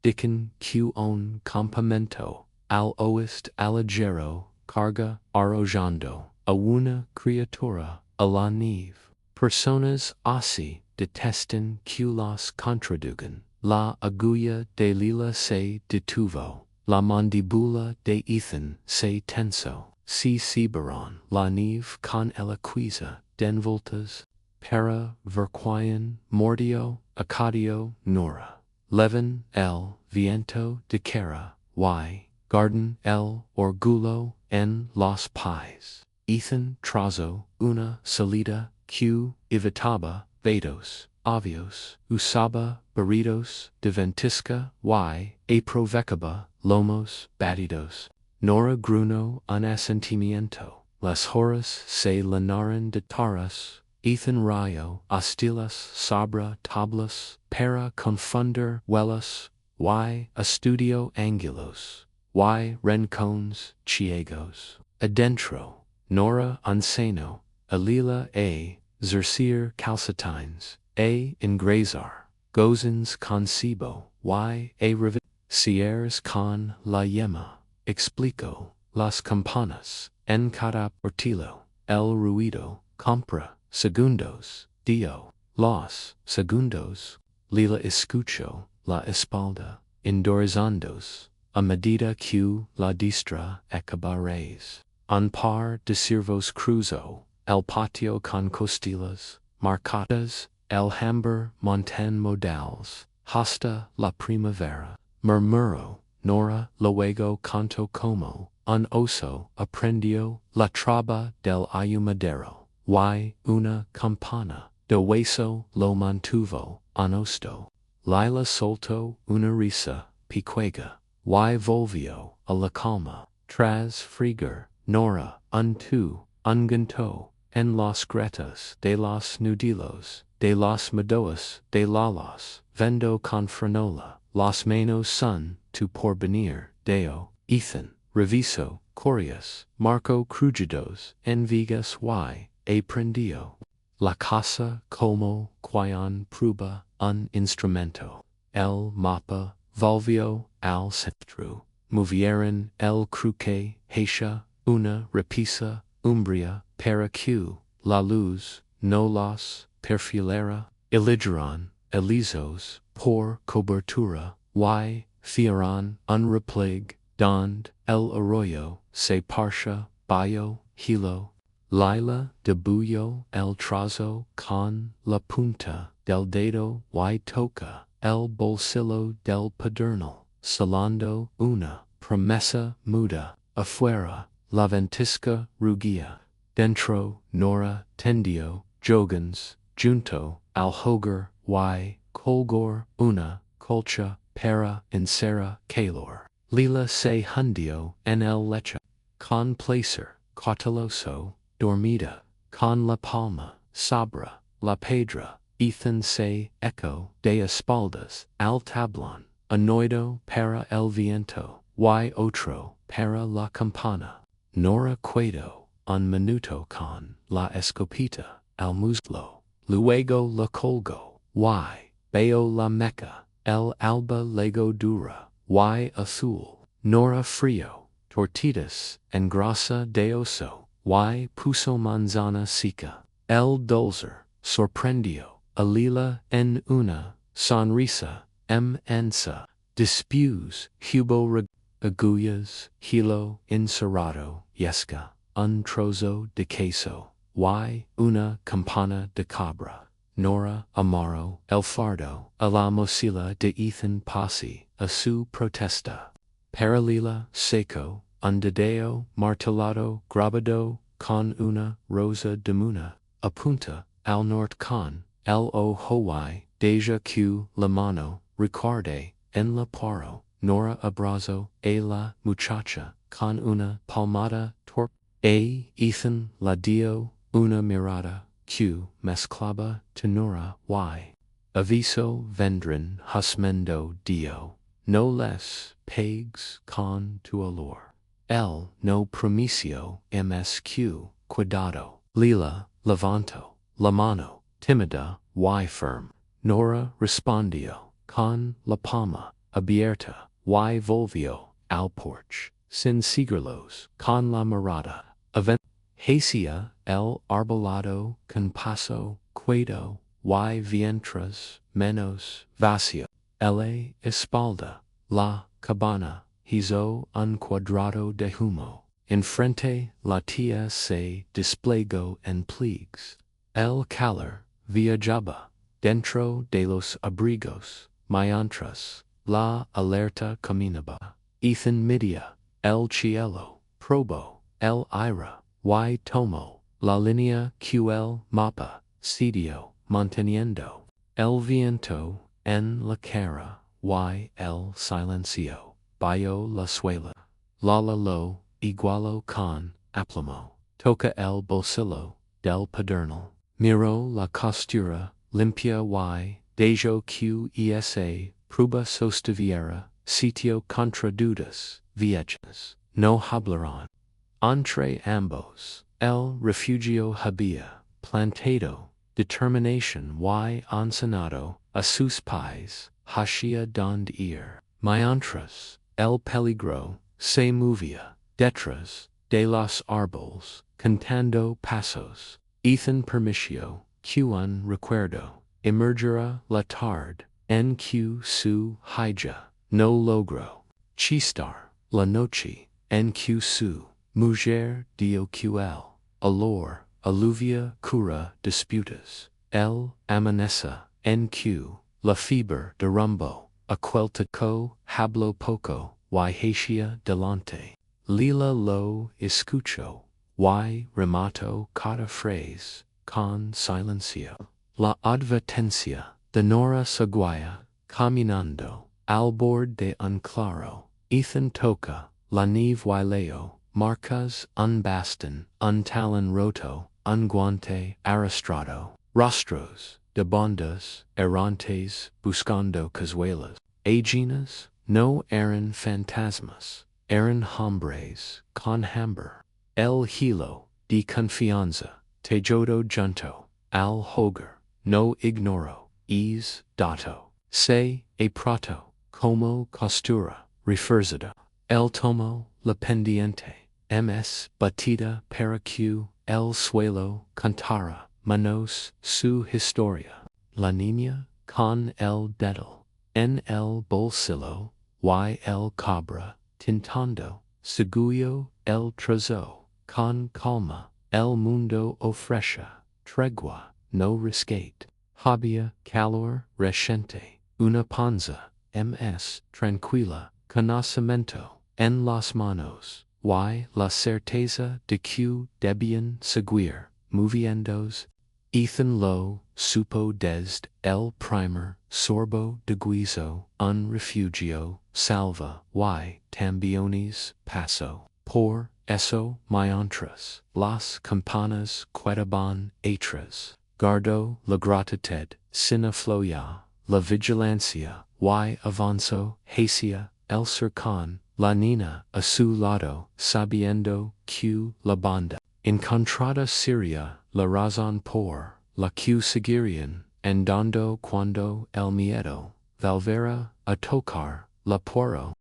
dicen que un campamento, al oeste alagero, carga, arrojando, a una criatura, a la nieve. Personas así detestan que los contradugan. La agulla de Lila se detuvo. La mandíbula de Ethan se tensó. Si cibaron la nieve con el aquiza denvoltas. Para verquien mordio, acadio, nora. Leven el viento de cara, y garden el orgullo en los pies. Ethan trazo una salida que evitaba vedos, avios, usaba burritos de ventisca y aprovechaba lomos batidos. Nora gruno un asentimiento, las horas se llenaron de taras. Ethan rayo hostilas sobre tablas para confunder huelas y estudio ángulos y rincones ciegos. Adentro, Nora un seno, a Lila zercir calcetines, engrazar, gozens con cebo, y revit, cierres con la yema, explico, las campanas, en cada portillo, el ruido, compra, segundos, dio, los, segundos, Lila escucho, la espalda, endorizandos, a medida que la diestra acabaréis. Un par de ciervos cruzó, el patio con costillas, marcadas, el hamber montan modals, hasta la primavera. Murmuró, Nora luego canto como, un oso aprendió la traba del ayumadero. Y una campana de hueso lo mantuvo honesto. Lila soltó una risa piquega, y volvió a la calma. Tras frigar, Nora ungentó en los gretas de los nudillos, de los medoas de lalos, vendo con frenola, los manos son tu porvenir, deo, Ethan, reviso, corias, marco crujidos, en vigas y aprendió. La casa como quion prueba un instrumento, el mapa volvió al centro, movieron el cruque, Hatia, una repisa, umbria, para que la luz no los perfilera, eligeron, elizos, por cobertura, y fieron un repleg, donde el arroyo se parcha, bayo, hilo, Lila debuyó el trazo con la punta del dedo y toca el bolsillo del pedernal, salando una promesa muda, afuera, la ventisca rugía, dentro, nora tendió, jogans, junto, al hogar, y colgor, una, colcha, para, encera, calor. Lila se hundió en el lecho, con placer, cauteloso, dormida, con la palma, sobre la piedra, Ethan se echó de espaldas al tablón, anoido para el viento, y otro para la campana. Nora quedó un minuto con la escopeta al muslo, luego la colgó, y veo la meca, el alba lego dura, y azul. Nora frío, tortitas en grasa de oso, y puso manzana seca. El dulzor sorprendió a Lila en una sonrisa inmensa. Después hubo agullas, hilo encerrado, yesca, un trozo de queso, y una campana de cabra. Nora amarró el fardo a la mochila de Ethan pasi a su protesta. Para Lila seco, un dedo martelado grabado con una rosa de muna, apunta al norte con el ojo y deja que la mano recuerde en la paro. Nora abrazó a la muchacha con una palmada torpe. Ethan la dio una mirada que mezclaba ternura y aviso vendrán husmando dio. No les pegues con tu olor. El no promicio msq cuidado. Lila levantó la mano, tímida y firme. Nora respondió con la palma abierta y volvió al porche, sin seguirlos con la mirada. Hacia el arbolado con paso quedo y mientras menos vacío. La espalda, la cabana, hizo un cuadrado de humo. Enfrente la tía se desplegó en pliegues. El calor viajaba dentro de los abrigos, mientras la alerta caminaba. Ethan midía el cielo, probó el aire, y tomó la línea que el mapa siguió manteniendo. El viento en la cara y el silencio, bajo la suela. Lala lo igualó con aplomo. Toca el bolsillo del pedernal. Miró la costura limpia y dejó que esa prueba sostuviera sitio contra dudas viejas. No hablaron. Entre ambos, el refugio había plantado determinación y enseñado a sus pies hacia donde ir. Mientras el peligro se movía detrás de los árboles, contando pasos. Ethan permitió que un recuerdo emergiera la tarde en que su hija no logró chistar la noche en que su mujer dio que el olor aluvia cura disputas. El amanece en que la fiebre derrumbó aquel co habló poco y hacia delante. Lila lo escuchó y remató cada phrase con silencio. La advertencia de Nora seguía caminando al borde de un claro. Ethan toca la nieve y leo marcas un bastón, un talón roto, un guante arrastrado. Rostros de bandas errantes buscando cazuelas. Aginas no eran fantasmas, eran hombres con hambre. El hilo de confianza tejodo junto al hogar, no ignoro, dato, se prato, como costura, refuerzado. El tomo, la pendiente, ms, batida para que el suelo cantara, manos, su historia. La niña, con el dedo, en el bolsillo, y el cabra, tintando, seguyo el trazo, con calma, el mundo ofrece, tregua, no rescate. Había calor reciente, una panza, ms, tranquila, conocimiento, en las manos, y la certeza de que debían seguir, moviéndose. Ethan lo supo desde el primer sorbo de guiso, un refugio, salva, y tambiones paso. Por eso mientras las campanas quedaban hechas, guardó la gratitud sin afloya, la vigilancia, y avanzó hacia el cercán, la niña a su lado, sabiendo que la banda encontrada sería la razón por la que seguirían andando cuando el miedo volviera a tocar la puerta.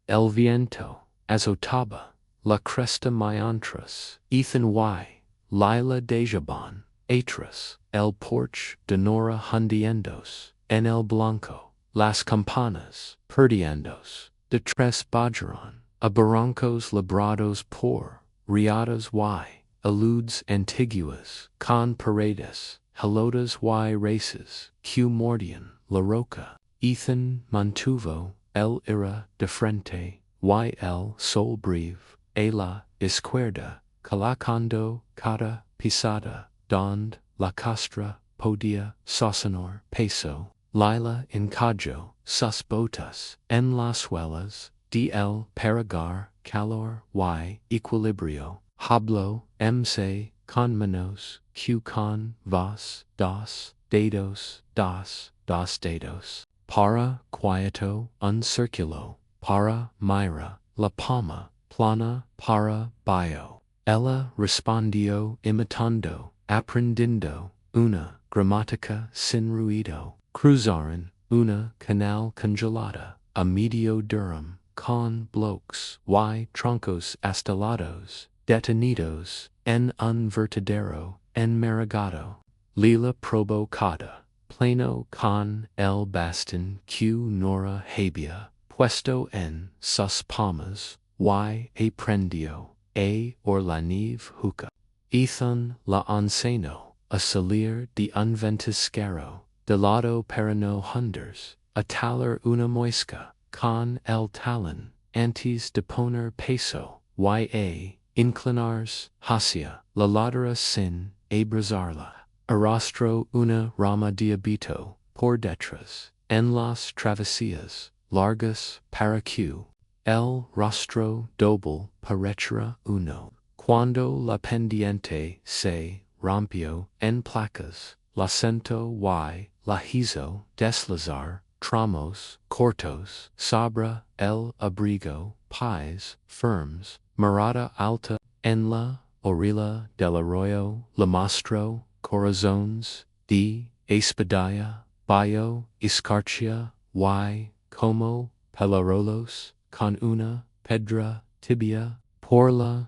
El viento azotaba la cresta mientras Ethan y Lila dejaban atrás el porche de Nora hundiéndose en el blanco, las campanas perdiéndose de tres bajaron a barrancos labrados por riadas y aludes antiguas con paredes helotas y races que mordían la roca. Ethan mantuvo el ira de frente y el sol breve a la izquierda, colocando cada pisada donde la costra podía sostener peso. Lila encajó sus botas en las suelas de el paragar calor y equilibrio. Habló mc con manos que con vos dos dedos para quieto un círculo para mira la palma plana para bio. Ella respondió imitando, aprendiendo una gramática sin ruido. Cruzaron una canal congelada a medio Durham con blocos y troncos astelados detenidos en un vertedero enmaragado. Lila probó cada plano con el bastón que Nora había puesto en sus palmas y aprendió a or la nieve juca. Ethan la enseñó a salir de un ventisquero de lado para no hundirse, a talar una muesca con el talón antes de poner peso y a inclinarse hacia la ladera sin abrazarla. Arrastró una rama de abito por detrás en las travesías largas para que el rostro doble pareciera uno. Cuando la pendiente se rompió en placas, la sentó y la hizo deslizar tramos cortos sobre el abrigo, pies firmes, mirada alta en la orilla del arroyo, le mostró corazones de espadilla, bayo, escarcha y como pelarolos con una pedra tibia por la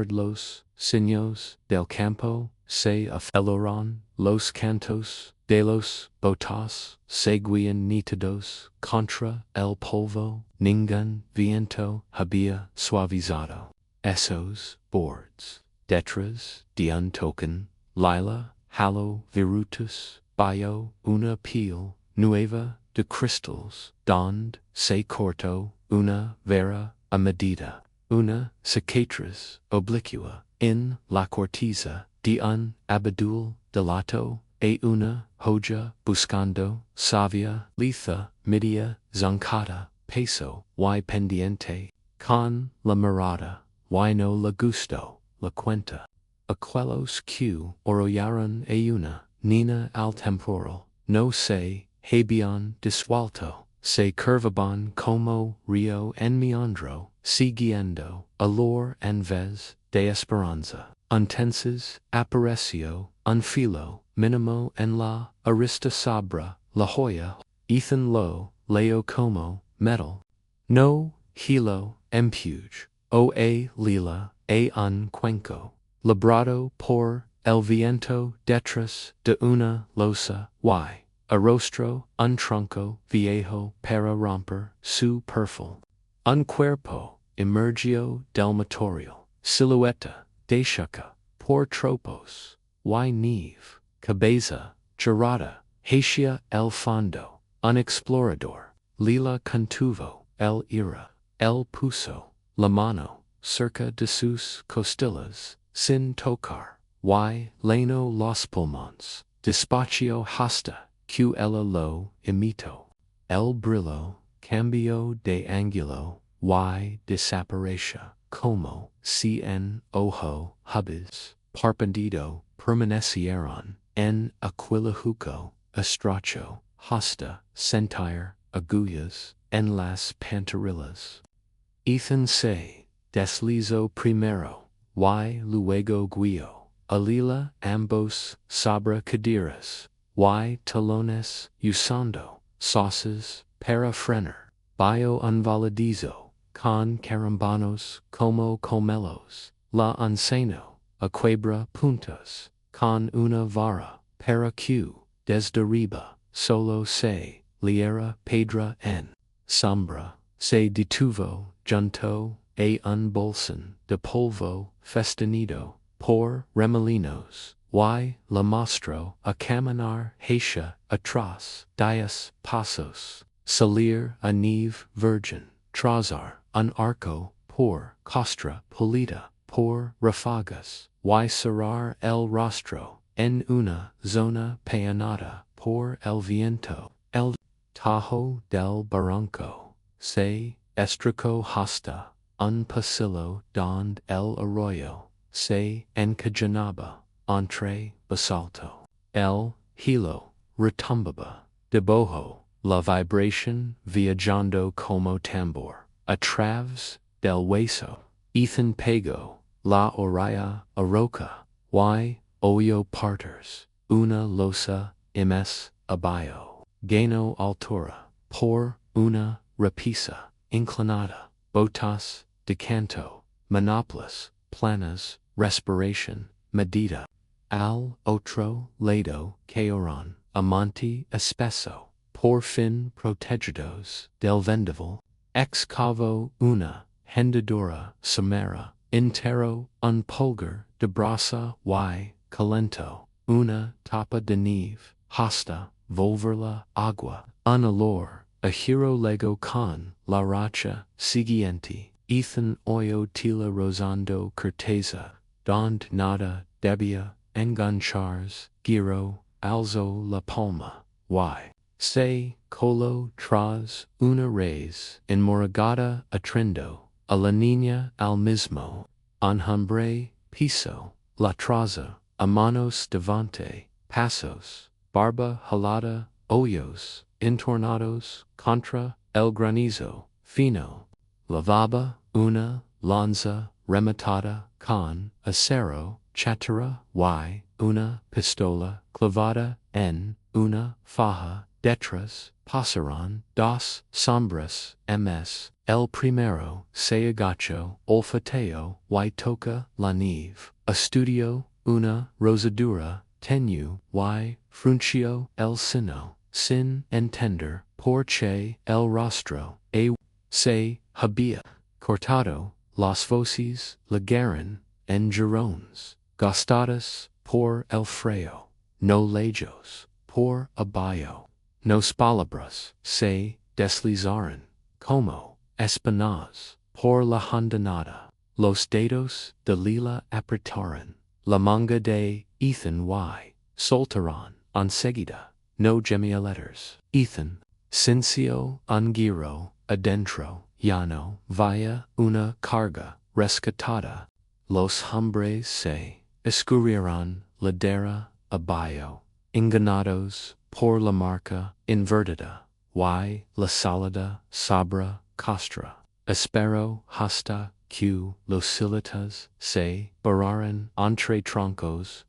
los signos del campo se afloraron, los cantos de los botas seguían nítidos contra el polvo, ningún viento había suavizado esos bordes. Detrás de un token, Lila jaló virutus, bayo una piel nueva de cristales, donde se cortó una vera a medida. Una cicatriz oblicua en la corteza de un abedul dilato e una joya buscando savia litha media zancada peso y pendiente con la mirada y no la gusto la cuenta. Aquellos que orollaron a una niña al temporal no se habían disuelto. Se curvaban como río en meandro, siguiendo olor en vez de esperanza. Entonces apareció un filo mínimo en la arista sobre la joya. Ethan lo leo como metal. No hilo, empuge, o lila, un cuenco, labrado por el viento detrás de una losa, arrostro, un tronco viejo para romper su perfil. Un cuerpo emergió del material, silueta, deshecha, por tropos, nieve, cabeza, llorada, hacia el fondo, un explorador, Lila contuvo, el ira, el puso, la mano, cerca de sus costillas, sin tocar, leno los pulmones, despacio hasta, que ella lo imitó. El brillo cambio de ángulo, desapareció, como si en ojo hubes, parpadeado, permanecieron, en aquilhuco, estracho, hasta, sentir, agullas, en las pantorrillas. Ethan se deslizó primero, luego guió, a Lila ambos sobre caderas, talones, usando, sauces, para frenar, bio invalidizó, con carambanos como comelos, la enseñó, a quebrar puntos, con una vara, para que, desde arriba, solo se liera pedra en sombra, se detuvo, junto a un bolsón de polvo festenido por remolinos, la mostró a caminar hacia atrás, 10 pasos, salir a nieve virgen, trazar un arco por costra polida por ráfagas, cerrar el rostro en una zona peonada por el viento, el tajo del barranco, se estricó hasta un pasillo donde el arroyo se encajonaba entre basalto. El hilo retumbaba debajo, la vibración viajando como tambor, a través del hueso. Ethan pegó la orilla a roca, oyó partes, una losa abajo, ganó altura, por una repisa, inclinada, botas, de canto, manoplas, planas, respiration, medida. Al otro lado quedaron, amante espeso, por fin protegidos del vendaval, excavó una hendidura somera, entero un pulgar de brasa calento, una tapa de nieve, hasta volverla agua, un olor, a giro lego con la racha siguiente. Ethan oyó tila rozando corteza, donde nada debía engancharse, giro, alzó la palma, se coló tras una raíz enmoragada atrendo, a la niña al mismo enjambre piso, la traza, a manos devante, pasos, barba jalada, hoyos, entornados, contra el granizo, fino, lavaba, una lanza rematada con acero, chatera, una pistola clavada en una faja, detrás, pasaron dos sombras, el primero se agachó, olfateo, toca la nieve, estudió una rosadura, tenue, frunció el seno, sin entender, porque el rostro, se había cortado, las voces llegaron en girones, gastadas por el frío, no lejos, por abajo, nos palabras se deslizaron, como espinas, por la abandonada, los dedos de Lila apretaron, la manga de Ethan soltaron enseguida, no gemía letters. Ethan, sinció un giro, adentro, llano, vaya una carga, rescatada, los hombres se escurrieron, ladera abajo, engañados por la marca invertida, la salida sabra costra, espero hasta que los siluetas se barraran entre troncos,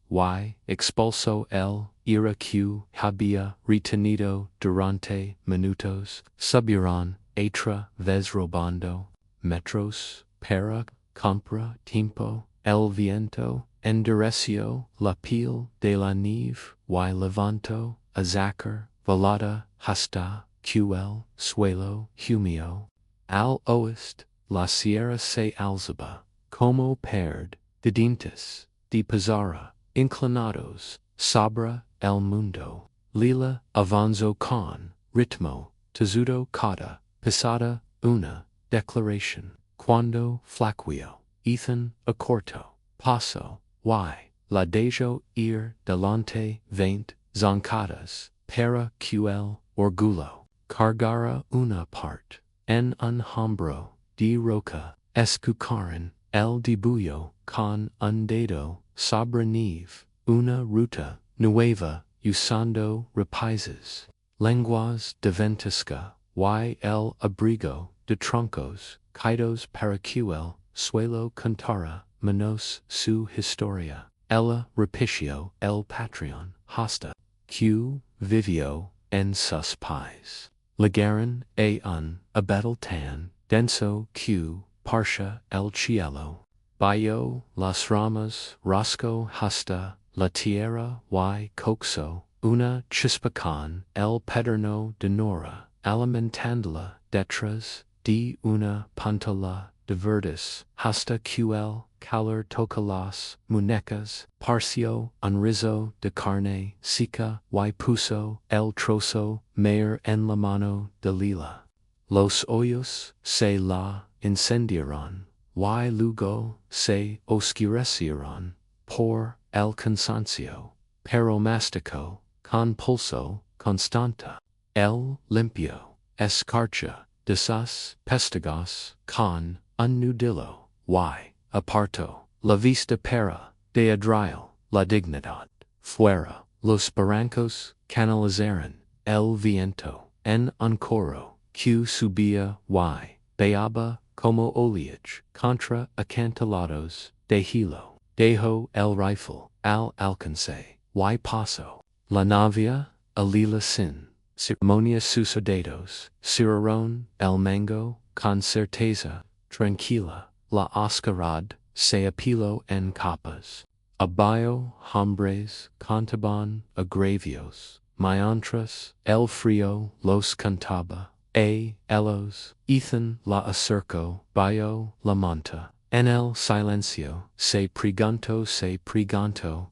expulsó el ira que había retenido durante minutos, subieron otra vez robando, metros, para, compra, tiempo, el viento, endureció la piel de la nieve, y levanto, azacar, volada, hasta, ql, suelo, humio. Al oeste, la sierra se alzaba, como perd, de dientes, de pizarra, inclinados, sobre el mundo. Lila avanzó con ritmo, tezudo cada pisada una declaración. Cuando flaqueo, Ethan acorto, paso, y la dejo ir delante 20 zancadas, para ql orgullo, cargara una part, en un hombro, de roca, escucharon el dibullo con un dedo sobre nieve, una ruta nueva usando repises, lenguas de ventisca, y el abrigo de troncos, caídos para ql suelo contara menos su historia, ella repició el patreon, hasta q vivio en sus pies. Llegaron a un abedel tan denso q parcha el cielo, bayo las ramas rasco hasta la tierra y coxo una chispa con el perno de nora, alimentándola detrás de una pantalla de verdes, hasta ql calor toca las muñecas, parció un rizo de carne seca y puso el trozo mayor en la mano de Lila. Los ojos se la incendiaron, y luego se oscurecieron por el cansancio, pero masticó con pulso constante. El limpio escarcha de sus pestagos con un nudillo, y apartó la vista para de adrail la dignidad. Fuera, los barrancos canalizaron el viento en un coro que subía y bajaba como oleage contra acantilados de hilo. Dejó el rifle al alcance y pasó. La novia, a Lila sin ceremonia sus dedos, cerraron el mango con certeza tranquila. La oscuridad se apiló en capas. Abajo hombres cantaban agravios, mientras el frío los cantaba. Ellos, Ethan la acercó, bajo la monta. En el silencio se preguntó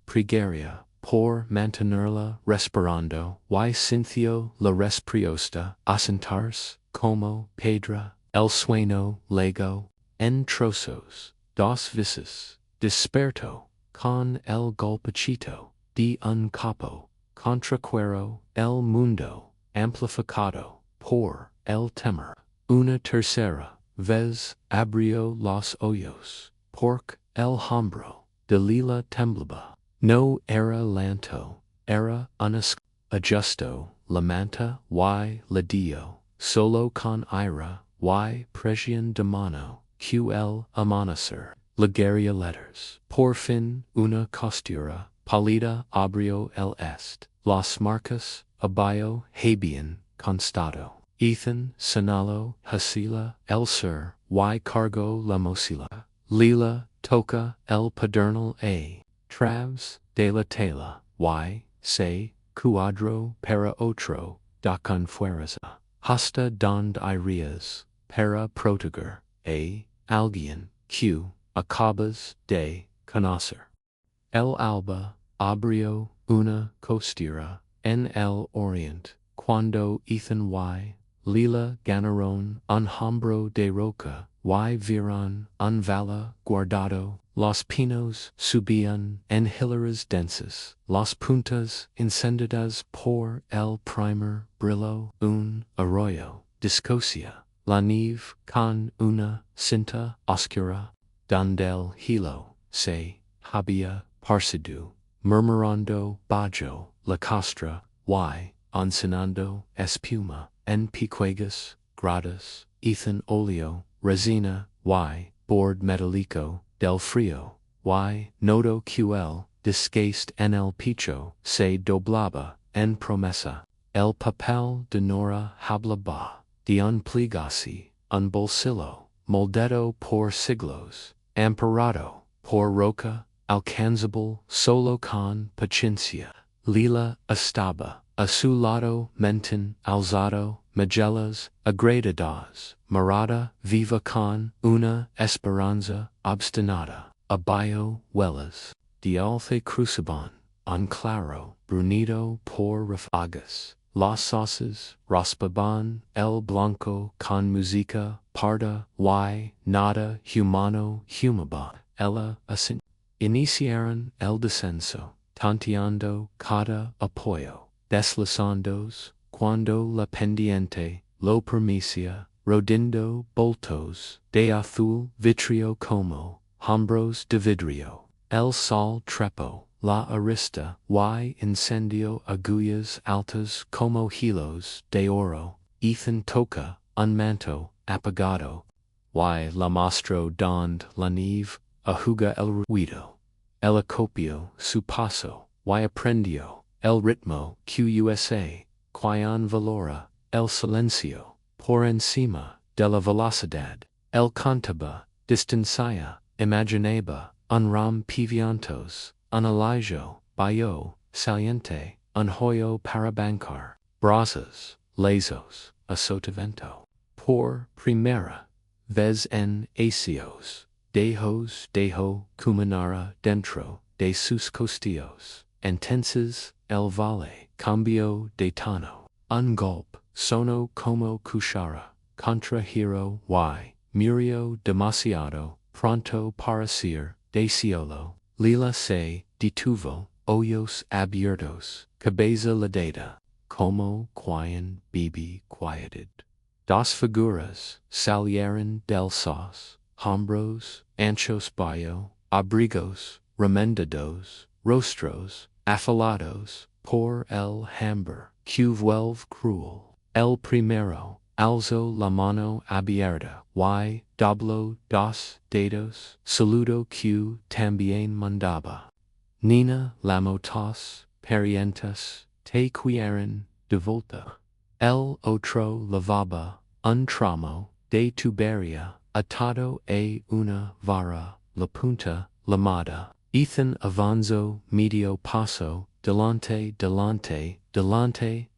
pregaria por mantenerla respirando, y sintió la respuesta asentarse como piedra. El sueño luego, en trozos, dos veces, despertó, con el golpecito de un capo, contra cuero el mundo, amplificado por el temor. Una tercera vez abrió los ojos, porque el hombro de Lila temblaba. No era lento, era ajustó la manta y la dio, solo con ira y presión de mano, ql amanecer. Ligeria letters. Por fin, una costura pálida abrió el est. Las marcas, abajo, habían constado. Ethan señaló hacia el sur, y cargó la mochila. Lila toca el pedernal a través de la tela, y se cuadró para otro da confuerza. Hasta donde irías para proteger a alguien que acabas de conocer. El alba abrió una costera en el oriente, cuando Ethan y Lila ganaron un hombro de roca, y vieron un valle guardado. Los pinos subían en hileras densas, las puntas encendidas por el primer brillo, un arroyo discosia la nieve con una cinta oscura, donde el hilo se había parcido, murmurando bajo la costra, y encenando espuma en pequeñas gradas. Ethan olió resina y bord metálico del frío, y notó que el desgaste en el pecho se doblaba en promesa. El papel de Nora hablaba de un pliegasi, un bolsillo, moldeto por siglos, amparado por roca, alcanzable solo con paciencia. Lila estaba a su lado menten alzado, Magellas agradadas, Marada viva con una esperanza obstinada, abajo huelas, de alce cruciban, en claro, brunido por rafagas, las sauces, raspaban el blanco con música parda, y nada humano humaba, ella ascend. Iniciaron el descenso, tanteando cada apoyo, deslizándos, cuando la pendiente lo permitía, rodindo boltos de azul vitrio como hombros de vidrio. El sol trepó la arista y incendio agullas altas como hilos de oro. Ethan toca un manto apagado, y la mostro dond la nieve a jugar el ruido. El acopio su paso, y aprendió el ritmo QUSA, quion valora el silencio, por encima de la velocidad. El cantaba, distancia, imaginaba, un rompivientos, un alijo, bayo, saliente, un hoyo para bancar, brasas, lazos, a sotavento. Por primera vez en acios, dejo cumanara dentro de sus costillos, entonces el vale cambio de tono, un golpe sonó como cuchara, contra giro y murió demasiado pronto para ser destello. Lila se detuvo, ojos abiertos, cabeza ladada, como quien bebe quietud. Dos figuras salieron del sos, hombros, anchos bayo, abrigos, remendados, rostros, afilados, por el hambre, que vuelve cruel. El primero alzó la mano abierta, y dobló dos dedos, saludo que también mandaba. Nina lamotas, parientes, te quieren de volta. El otro lavaba un tramo de tubería atado a una vara, la punta lamada. Ethan avanzó medio paso, delante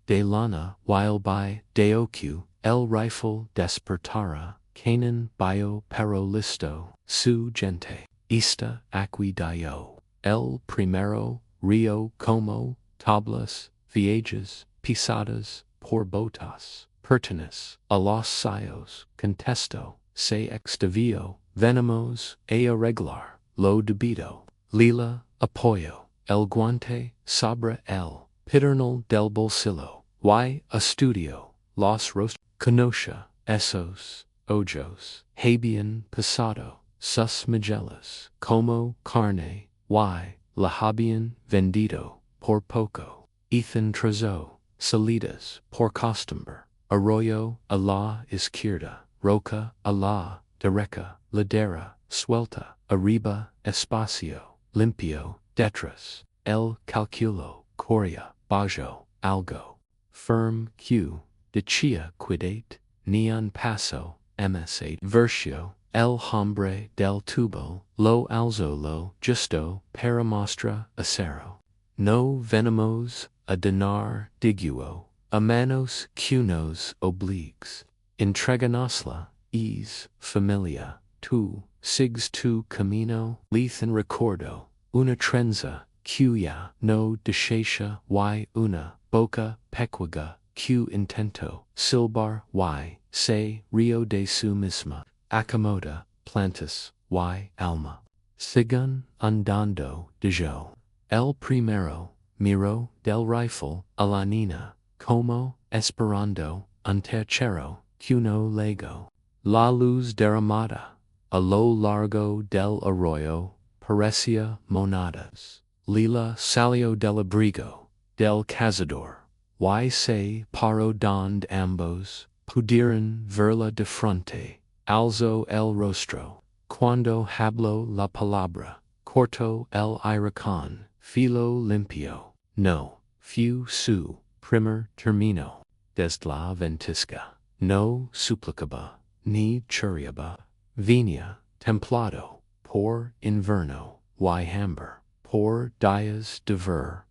de lana, while by deocu, el rifle despertara, canon bio pero listo, su gente. Esta aquí dio. El primero rio como tablas, viejas, pisadas, por botas, pertenes, a los sayos, contesto, se extavio, venimos a arreglar, lo debido. Lila, apoyo, el guante, sobre el, piternal del bolsillo, y estudio, los rostros, conoce, esos, ojos, habían pasado, sus Magellas, como carne, y la habían vendido, por poco. Ethan trazó, salidas, por costumbre, arroyo a la izquierda, roca a la derecha, ladera, suelta, arriba, espacio, limpio, detrás, el calculo, coria, bajo, algo, firm, q, decía quidate, neon paso, msa, versio, el hombre del tubo, lo alzo lo justo, para mostra acero. No venimos a dinar diguo, a manos cunos obliques, entreganosla, es, familia, tu, sigs tu camino, lethan recordo, una trenza, cuya, no deshacia, y una, boca, pequiga, q intento, silbar, y, se, rio de su misma, acomoda, plantas, y alma. Sigan andando de yo. El primero, miro del rifle a la nina, como, esperando, un tercero, cuno lego. La luz derramada, a lo largo del arroyo, parecía monadas. Lila salió del abrigo, del cazador, y se paró donde ambos pudieron verla de frente, alzó el rostro, cuando habló la palabra, cortó el iracón, filo limpio, no, fu su, primer termino, desde la ventisca, no suplicaba, ni churiaba, Venia, templado, por inverno, y hambre, por días de ver,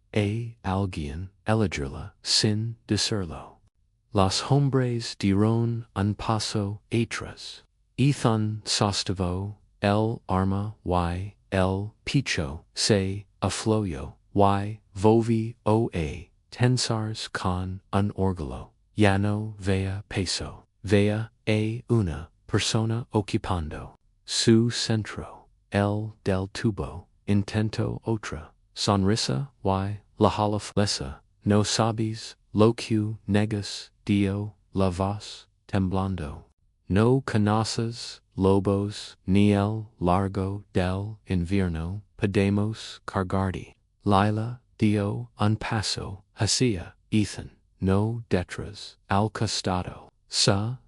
alguien, elegirla, sin decirlo. Los hombres dieron un paso atrás. Ethan sostuvo el arma y el pecho se afloyó y volvió a tensarse con un orgullo. Ya no veía peso, veía a una persona ocupando su centro, el del tubo, intento otra sonrisa y la halaflesa, no sabes lo que negas, dio la voz temblando. No conoces lobos ni el largo del invierno, podemos cargarte. Lila dio un paso hacia Ethan, no detrás, al costado.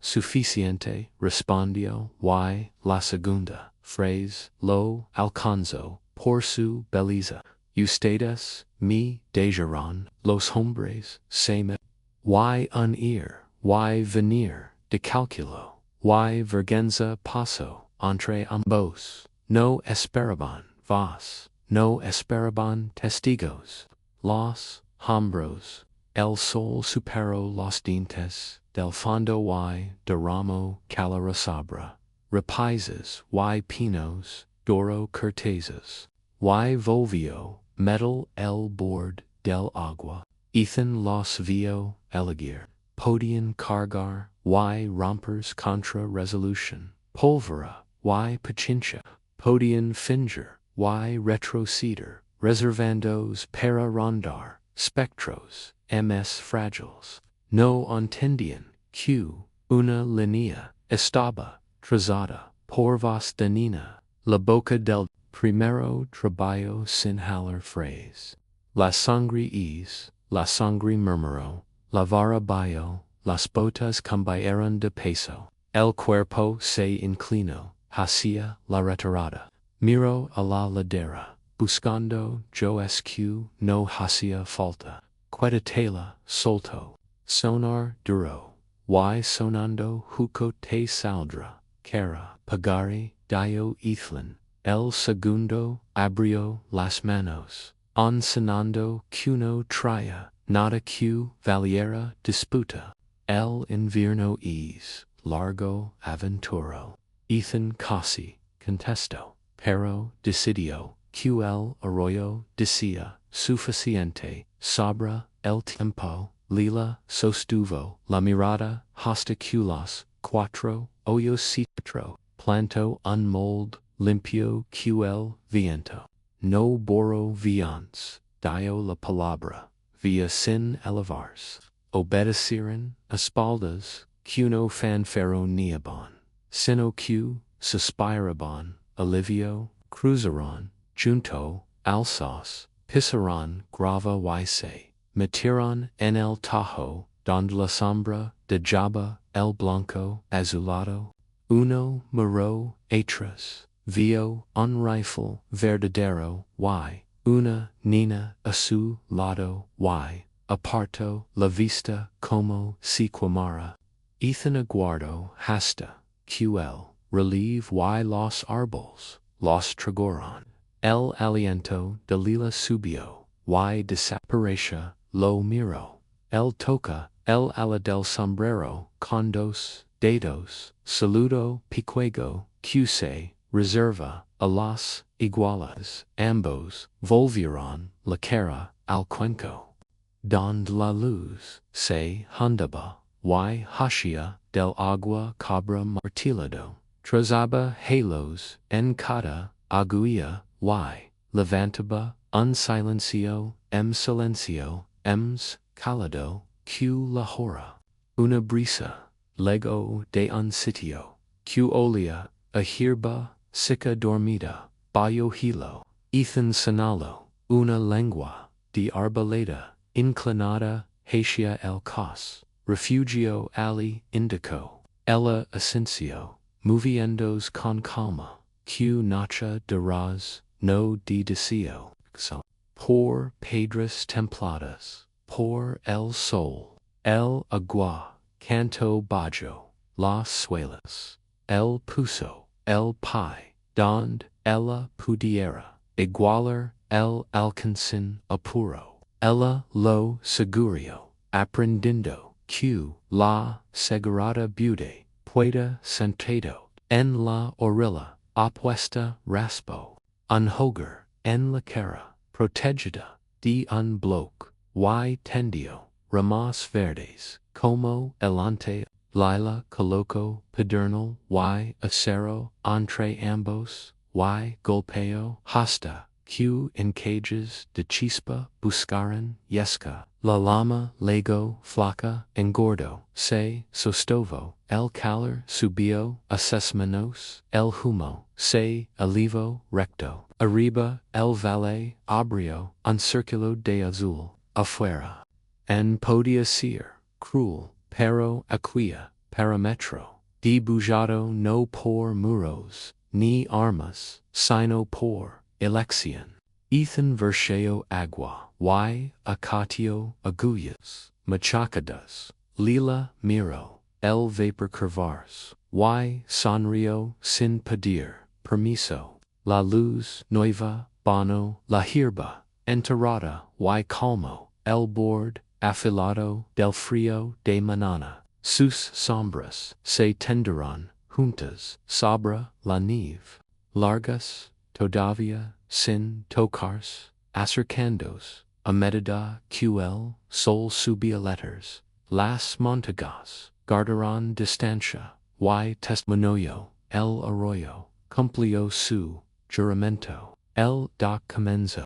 Suficiente, respondió y la segunda phrase lo alcanzó por su belleza. Ustedes me dejaron, los hombres se me. Y un ir, y venir, de cálculo, y vergüenza pasó entre ambos. No esperaban voz, no esperaban testigos. Los hombros, el sol superó los dientes del fondo y derramó calor sobre repises y pinos, doró cortezas, y volvió metal el bord del agua. Ethan los vio elegir, podían cargar y rompers contra resolución, pólvora y paciencia, podían fingir y retroceder, reservandos para rondar, spectros, ms frágiles. No entendían que una línea estaba trazada por voz de niña, la boca del primero traballo sin hablar phrase. La sangre murmuró, la vara bailó, las botas cambiaron de peso, el cuerpo se inclinó hacia la retirada. Miró a la ladera, buscando yo que no hacía falta. Quietela soltó, sonar duro, y sonando juco te saldrá, cara, pagare, dio Ethan. El segundo abrió las manos, enseñando que no traía nada que valiera disputa. El invierno es largo aventuro. Ethan casi contestó, pero decidió que el arroyo decía suficiente sobre el tiempo. Lila sostuvo la mirada hasta que los cuatro hoyos citro plantó un mold limpio que el viento no borró viance, dio la palabra, via sin elevarse. Obedecieron espaldas, que no fanfaro niaban, sino que suspiraban, alivio, cruzaron, junto, alzas, pisaron grava y se, metieron en el tajo, donde la sombra de Jabba el blanco azulado. Uno miró atrás, vio un rifle verdadero y una niña a su lado y apartó la vista como si quemara. Ethan aguardó hasta que el relieve y los árboles los tragaron. El aliento de Lila subió y desapareció, lo miró. El toca el ala del sombrero con dos dedos, saludo piquego, que se reserva a las igualas. Ambos volvieron la cara al cuenco, donde la luz se hundaba y hacía del agua cabra martilado, trazaba halos en cada aguilla y levantaba un silencio cálido que la hora. Una brisa, luego de un sitio, que olía a hierba seca dormida, bajo hilo. Ethan señaló una lengua de arboleda inclinada hacia el cos, refugio ali indico. Ella asenció, moviéndose con calma, que nacha de ras, no de deseo. Por piedras templadas, por el sol, el agua, canto bajo, las suelas, el puso, el pai, dond, ella pudiera, igualar, el alcancin apuro, ella lo segurio, aprendiendo, q, la segurata bude, pueda sentado, en la orilla, apuesta raspo, unhoger, en la cara, protegida, de un bloque, y tendio, ramas verdes, como elante, Lila coloco pedernal, y acero, entre ambos, y golpeo, hasta, q en cages de chispa, buscaran, yesca, la lama, lego, flaca, engordo, se, sostovo, el calor, subio, asesmenos, el humo, se, alivo, recto, arriba, el valle, abrio, un círculo de azul, afuera. En podia ser, cruel, pero aquia, parametro, dibujado no por muros, ni armas, sino por elección. Ethan versheo agua, y acatio agullas, machacadas, Lila miro, el vapor curvars, y sonrio sin pedir, permiso, la luz nueva, bono, la hierba, enterrada, y calmo, el bord, afilado del frío de mañana, sus sombras se tenderán juntas sobre la nieve, largas, todavía, sin tocarse, acercandos, a medida ql sol subia letters, las montagas, guardarán distancia, y testimonio, el arroyo, cumplió su juramento, el da comenzo,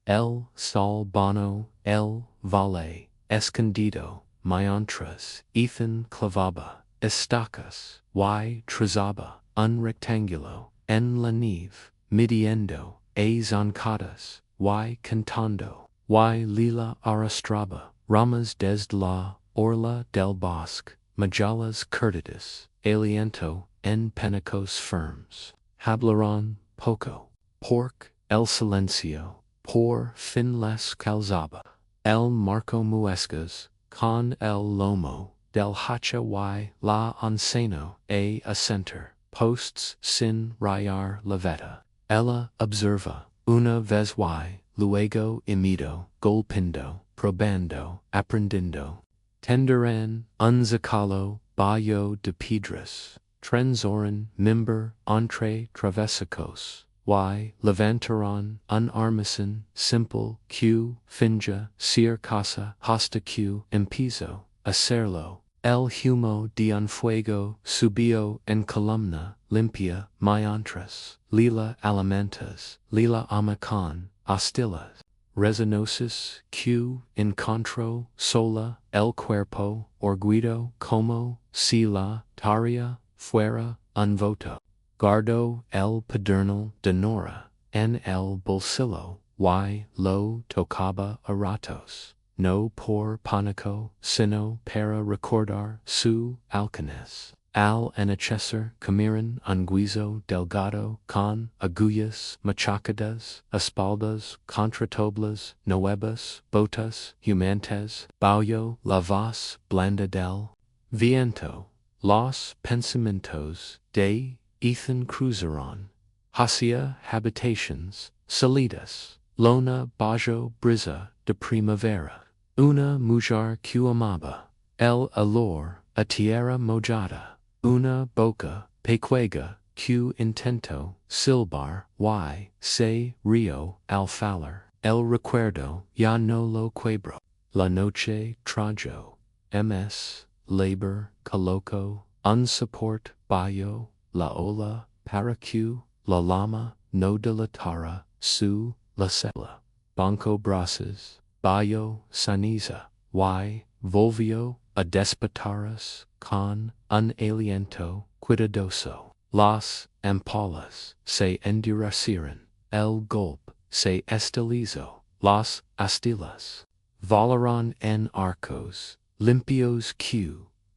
el sol bono, el valle, escondido, mientras Ethan clavaba, estacas, y trazaba, un rectángulo, en la nieve, midiendo, zancadas, y cantando, y Lila arrastraba, ramas desde la orla del bosque, majalas curtidas, aliento, en penacos firmes, hablaron poco, pork, el silencio, por fin les calzaba, el marco muescas, con el lomo, del hacha y la enceno a center, posts sin rayar la veta, ella observa, una vez y, luego imido, golpindo, probando, aprendiendo, tenderan, un zacalo, bayo de piedras, trenzoran, mimber, entre travesicos, y levantaron un armazón simple, q, finja, ser casa, hasta q, empizo, hacerlo, el humo de un fuego subió en columna, limpia, mientras, Lila alimentas, Lila amacan, hostilas, resinosis, q, encontró, sola, el cuerpo, orguido, como, si la, tarea, fuera, un voto. Guardo el pedernal de Nora, en el bolsillo, y lo tocaba a ratos, no por pánico, sino para recordar su alcanes. Al anochecer comiran un guiso delgado con agullas machacadas, espaldas contratoblas, nuevas, botas, humantes, bajo la voz blanda del viento, los pensamientos de Ethan cruzaron hacia habitations salidas, lona bajo brisa de primavera, una mujer que amaba, el olor a tierra mojada, una boca pequeña que intentó silbar y se rió al falar, el recuerdo ya no lo quebró, la noche trajo, ms, labor, coloco, un support bayo, la ola, para que la lama no dilatara su la cela, banco brasas, bayo saniza, y volvió a despertaras con un aliento cuidadoso. Las ampollas se endurecieron, el golpe se estilizó, las astillas volaron en arcos, limpios que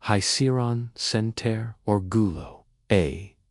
hicieron sentir orgullo,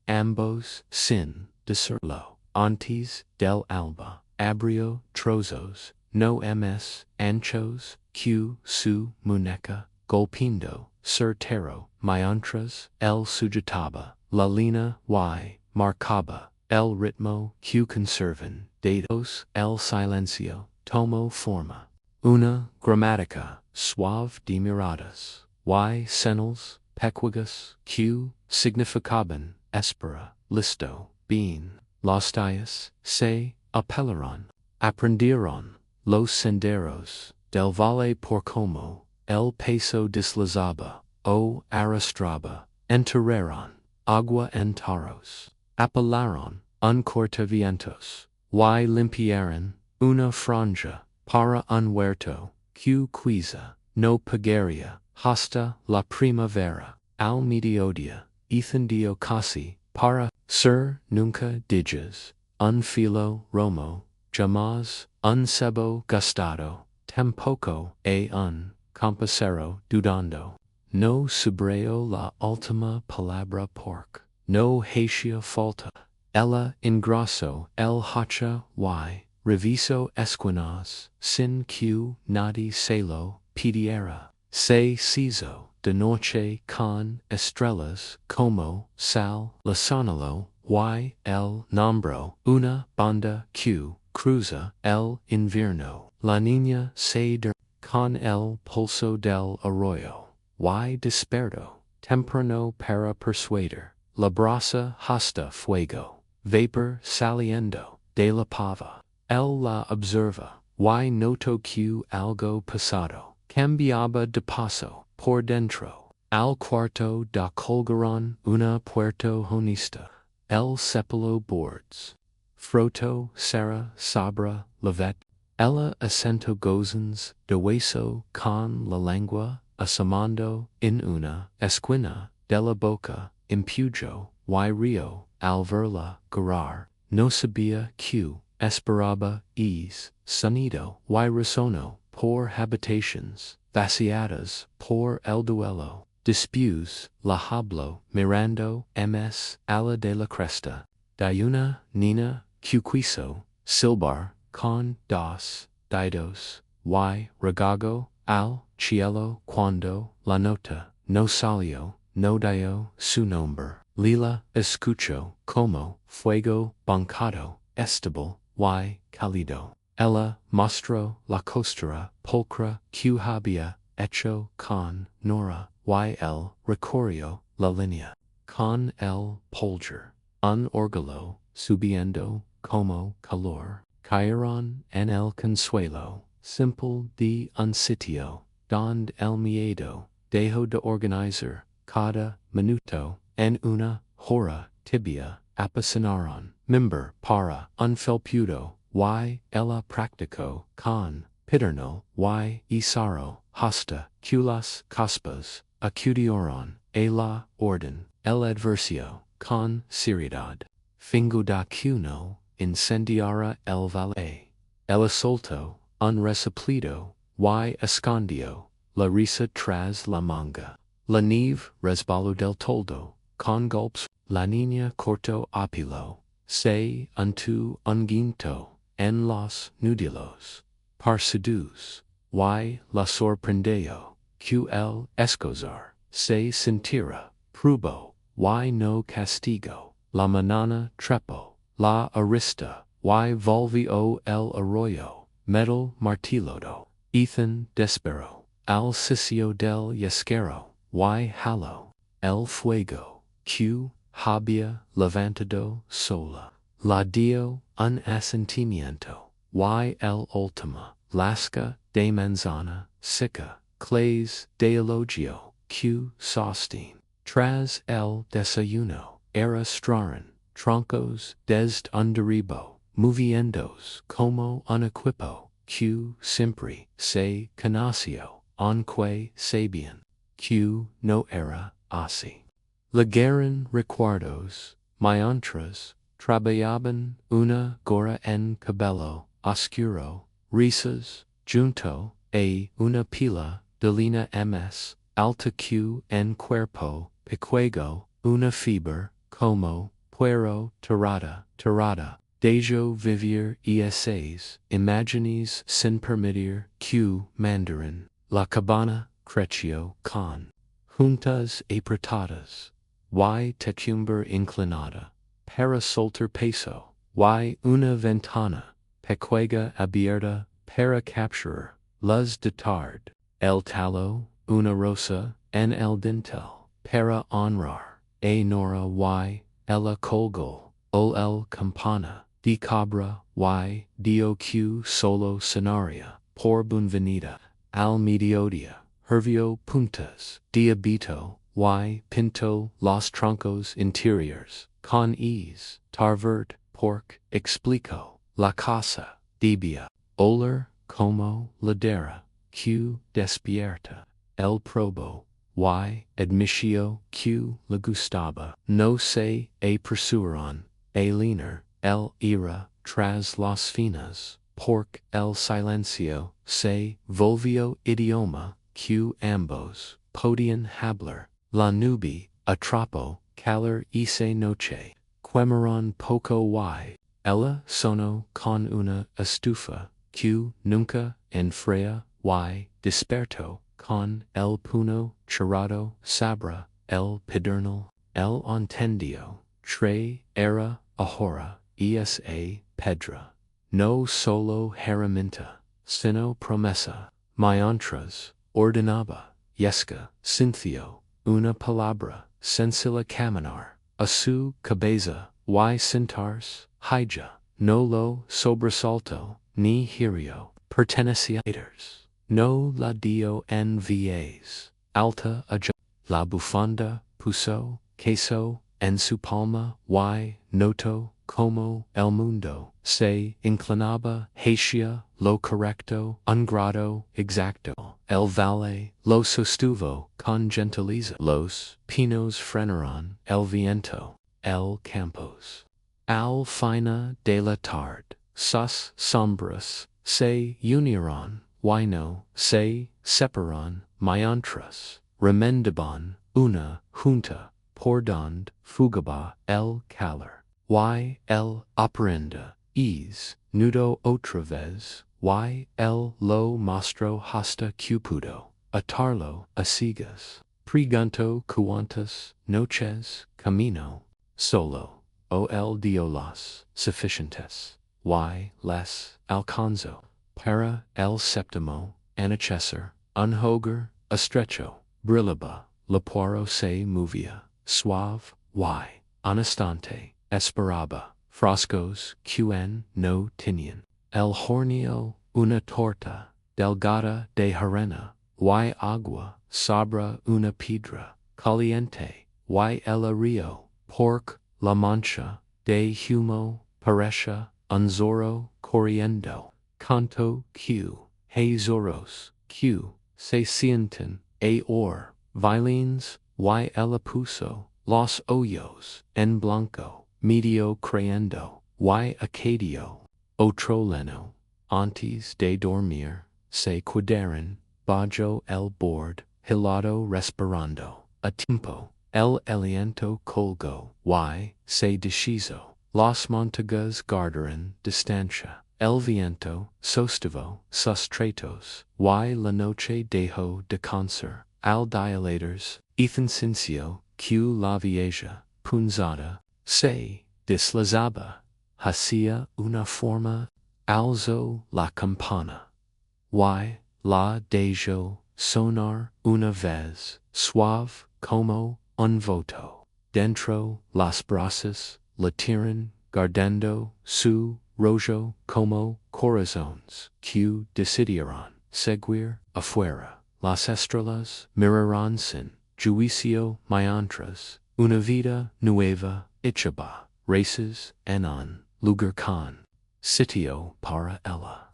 ambos sin decirlo, antes del alba, abrió trozos, no ms, anchos, que su muñeca, golpiendo, certero, mientras, el sujetaba, la lina y marcaba, el ritmo que conservan datos, el silencio, tomo forma. Una gramática suave de miradas, y señales pequeñas que significaban espera, listo, bien. Los días se apelaron, aprendieron los senderos del valle por como el peso deslizaba o arrastraba, enterraron agua en tarros, apelaron un cortavientos, y limpiaron una franja para un huerto que quizá no pagaría hasta la primavera. Al mediodía, Ethan dio casi para ser nunca digas un filo romo, jamás un cebo gastado, tampoco un compasero dudando. No subrayo la última palabra porque no hacía falta. Ella engrasó el hacha y revisó esquinas sin que nadie se lo pidiera. Se hizo de noche con estrellas como sal la sonalo y el nombró una banda que cruza el invierno. La niña se con el pulso del arroyo y despertó temprano para persuadir la brasa hasta fuego, vapor saliendo de la pava. Él la observa y notó que algo pasado cambiaba de paso por dentro. Al cuarto da colgaron una puerta honesta. El cepillo bords. Froto Sarah sabra lavet. Ella acento gozans de hueso con la lengua asomando en una esquina de la boca impujo y río al verla garar. No sabía que esperaba sonido y resonó por habitations vaciadas por el duelo. Después la habló mirando ala de la cresta de una niña que quiso silbar con dos dedos y regago al cielo cuando la nota no salió, no dio su nombre. Lila escuchó como fuego bancado, estable y cálido. Ella mostró la costura pulcra que había hecho con Nora y él recorrió la línea con el pulgar. Un orgullo subiendo como calor. Cayeron en el consuelo simple de un sitio donde el miedo dejó de organizar cada minuto en una hora tibia apasionaron member para un felpudo y ella practicó con piternal y isaro hasta que las caspas acudieron a la orden el adversario con seriedad. Fingo da que no incendiara el valle. El soltó un resoplido y escondió la risa tras la manga. La nieve resbaló del toldo con golpes. La niña cortó apilo. Se unto un guinto en los nudillos. Parsidus y la sorprendió que el escozar se sentira pruebo y no castigo. La manana trepó, la arista, y volvió el arroyo, metal martillodo. Ethan desperó, al sitio del yesquero, y jaló, el fuego, que había levantado sola. La dio un asentimiento, y el última, lasca de manzana, seca, clays de elogio, que sostin. Tras el desayuno. Era straran, troncos desde un derribo, moviendos como un equipo, que siempre se conoció, aunque sabían, que no era así. Llegaron recuerdos, mientras trabajaban una gorra en cabello oscuro, risas, junto a una pila de lina alta que en cuerpo pequeño, una fiebre, como puero tirada, dejo vivir y esas imágenes sin permitir que mandarin. La cabana creció con juntas apretadas, y techumbre inclinada, para soltar peso, y una ventana, pequeña abierta, para capturar, luz de tarde, el talo, una rosa, en el dintel, para honrar, a nora y, ella colgó, o el campana, de cabra, y, dio q solo cenaria, por bunvenida, al mediodía, hervio puntas, diabito, y, pinto, los troncos interiors, con ease, tarvert, pork, explico, la casa, debia, oler, como, ladera, q, despierta, el probo, y, admitio, q, le gustaba, no se, a pursueron, a leaner, el ira, tras las finas, pork, el silencio, se, volvio idioma, q ambos, podian hablar, la nube, atrapo, calar ese noche, quemaron poco y, ella sono con una estufa, q nunca enfría, y, desperto, con el puno, chorado, sabra, el pedernal, el entendió, tre, era, ahora, esa, pedra, no solo herramienta, sino promesa, mientras, ordenaba, yesca, cinthio, una palabra, sencilla caminar, a su cabeza, y sentars, hija, no lo sobresalto, ni hirio, perteneciators, no la dio en vies, alta la bufanda, puso, queso, en su palma, y, noto, como, el mundo, se, inclinaba, hacia, lo correcto, un grado, exacto, el valle, lo sostuvo, con gentileza, los, pinos frenaron, el viento, el campos. Al fina de la tarde, sus sombras, se unieron, y no, se separaron, mientras, remendaban, una, junta, por donde, fugaba, el calor, y, el, aprenda, is, nudo otra vez, y, el, lo mostro hasta cupudo, atarlo, a sigas, pregunto cuantas, noches, camino, solo, o el diolas, sufficientes, y, les, alcanzo, para, el séptimo, anochecer, un hogar, estrecho, brillaba, la puero se movía, suave, y, anastante, esperaba, frascos, quen, no tinian, el hornillo, una torta, delgada de harina, y agua, sobre una piedra, caliente, y el río, pork, la mancha, de humo, pareja, unzoro, corriendo, canto, q, zoros, q, se sienten, or, violins, y el puso, los hoyos, en blanco, medio creyendo, y acadio, otro leno, antes de dormir, se quedaron, bajo el bord, hilado respirando, a tiempo, el aliento colgó, y, se deshizo, las montagas guardaron distancia, el viento sostuvo sus tratos, y la noche dejó de cancer, al dilators, Ethan Cincio, q la vieja, punzada, se, deslizaba, hacía una forma, alzó la campana, y, la dejó sonar una vez, suave, como, un voto, dentro, las brasas, latieron, guardando, su, rollo, como, corazones, q decidieron, seguir, afuera, las estrellas, mirarán sin, juicio, mientras, una vida nueva, ichaba, races, en un, lugar con, sitio para ella.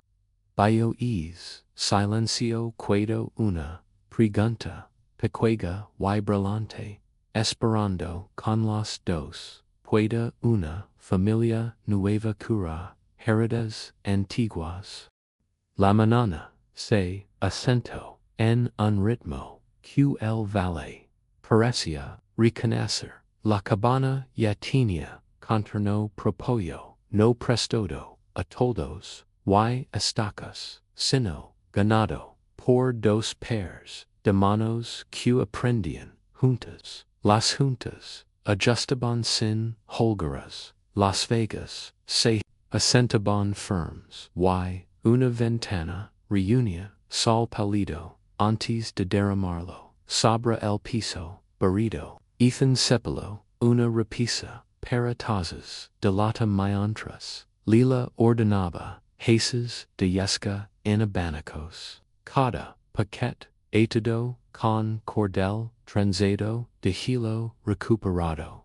Bio es, silencio quedo una, pregunta, pequeña y brillante, esperando con los dos, pueda una familia nueva cura, heridas antiguas. La mañana, se, asentó, en un ritmo, que el valle, parecía, reconocer, la cabana ya tenía, contorno propio, no prestodo, a toldos, y estacas, sino, ganado, por dos pairs, de manos que aprendían, juntas, las juntas, Adjustabon sin Holgaras, Las Vegas, se Ascentabon firms, y una ventana, reunia, sol palido, antes de derramarlo, sabra el piso, burrito, Ethan Cepelo, una repisa, para tazas, delata mientras, Lila ordenaba, haces de yesca en abanicos, cada paquet, etado, con cordel, transado, de hilo recuperado.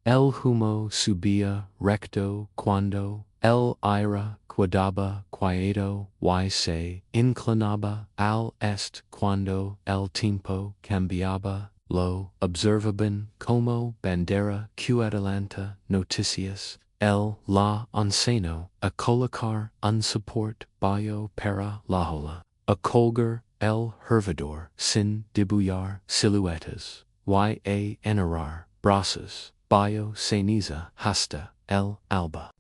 El humo subía recto cuando el aire quedaba quieto y se inclinaba al este cuando el tiempo cambiaba. Lo observaban como bandera que adelanta noticias. La enseno a colocar un support bio para la ola. A colgar el hervidor sin dibullar siluetas. Enarar brazos. Bio ceniza hasta el alba.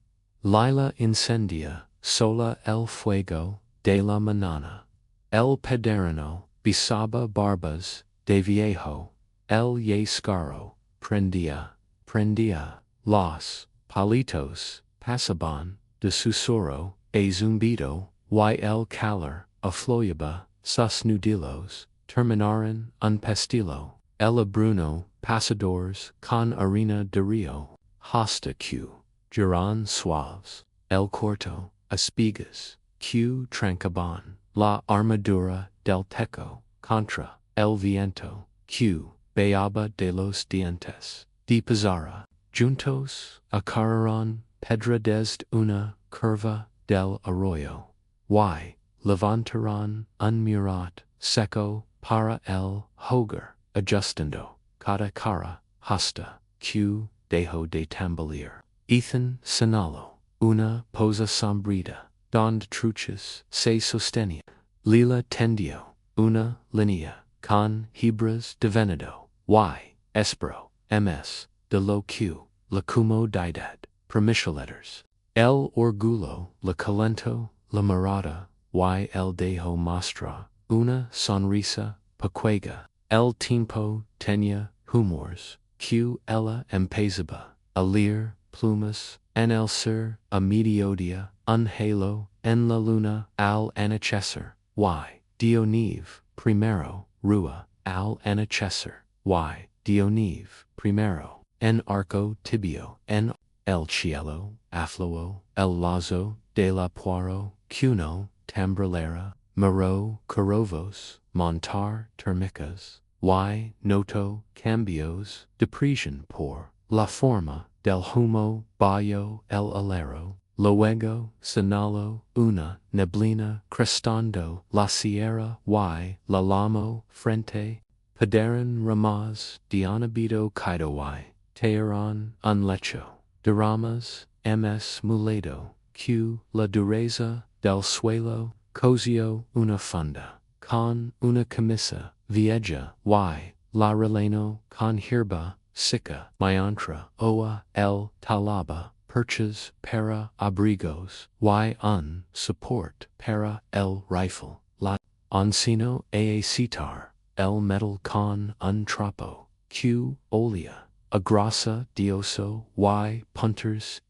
Lila incendia sola el fuego de la mañana. El pederano bisaba barbas de viejo. El yescaro prendía los palitos pasaban de susurro e zumbido y el calor afloyaba sus nudillos terminaron un pastilo. El bruno pasadores con harina de río, hasta que, giran suaves, el corto, espigas, que trancaban, la armadura del teco, contra el viento, que, beaba de los dientes, de pizarra, juntos, acarraron, pedra desde una curva del arroyo, y, levantaron un murat seco para el hogar. Ajustando, cada cara, hasta, que, dejo de tambalear. Ethan señaló, una posa sombrita, donde truchas se sostenía. Lila tendió, una línea, con hebras de venado, y, espero, de lo que, la comodidad, letters. El orgullo, la calento, la mirada, y el dejo mostra, una sonrisa, pequeña. El tiempo tenía humors, que ella empezaba a leer plumas en el ser a mediodía, un halo en la luna al anochecer, y Dionive primero rua al anochecer, y Dionive primero en arco tibio en el cielo afluo el lazo de la puero cuno tambralera Miro Carovos, montar termicas, y noto cambios, depresión por la forma del humo bajo el alero, luego señalo una neblina crestando la sierra y la lamo frente, padaron ramas de anabido caído y tearon un lecho, de ramas muledo, que la dureza del suelo cosió una funda, con una camisa vieja y la releno con hierba seca mientras oa el talaba perchas para abrigos y un support para el rifle. La encino a citar el metal con un trapo, que olía, agrasa dioso y punters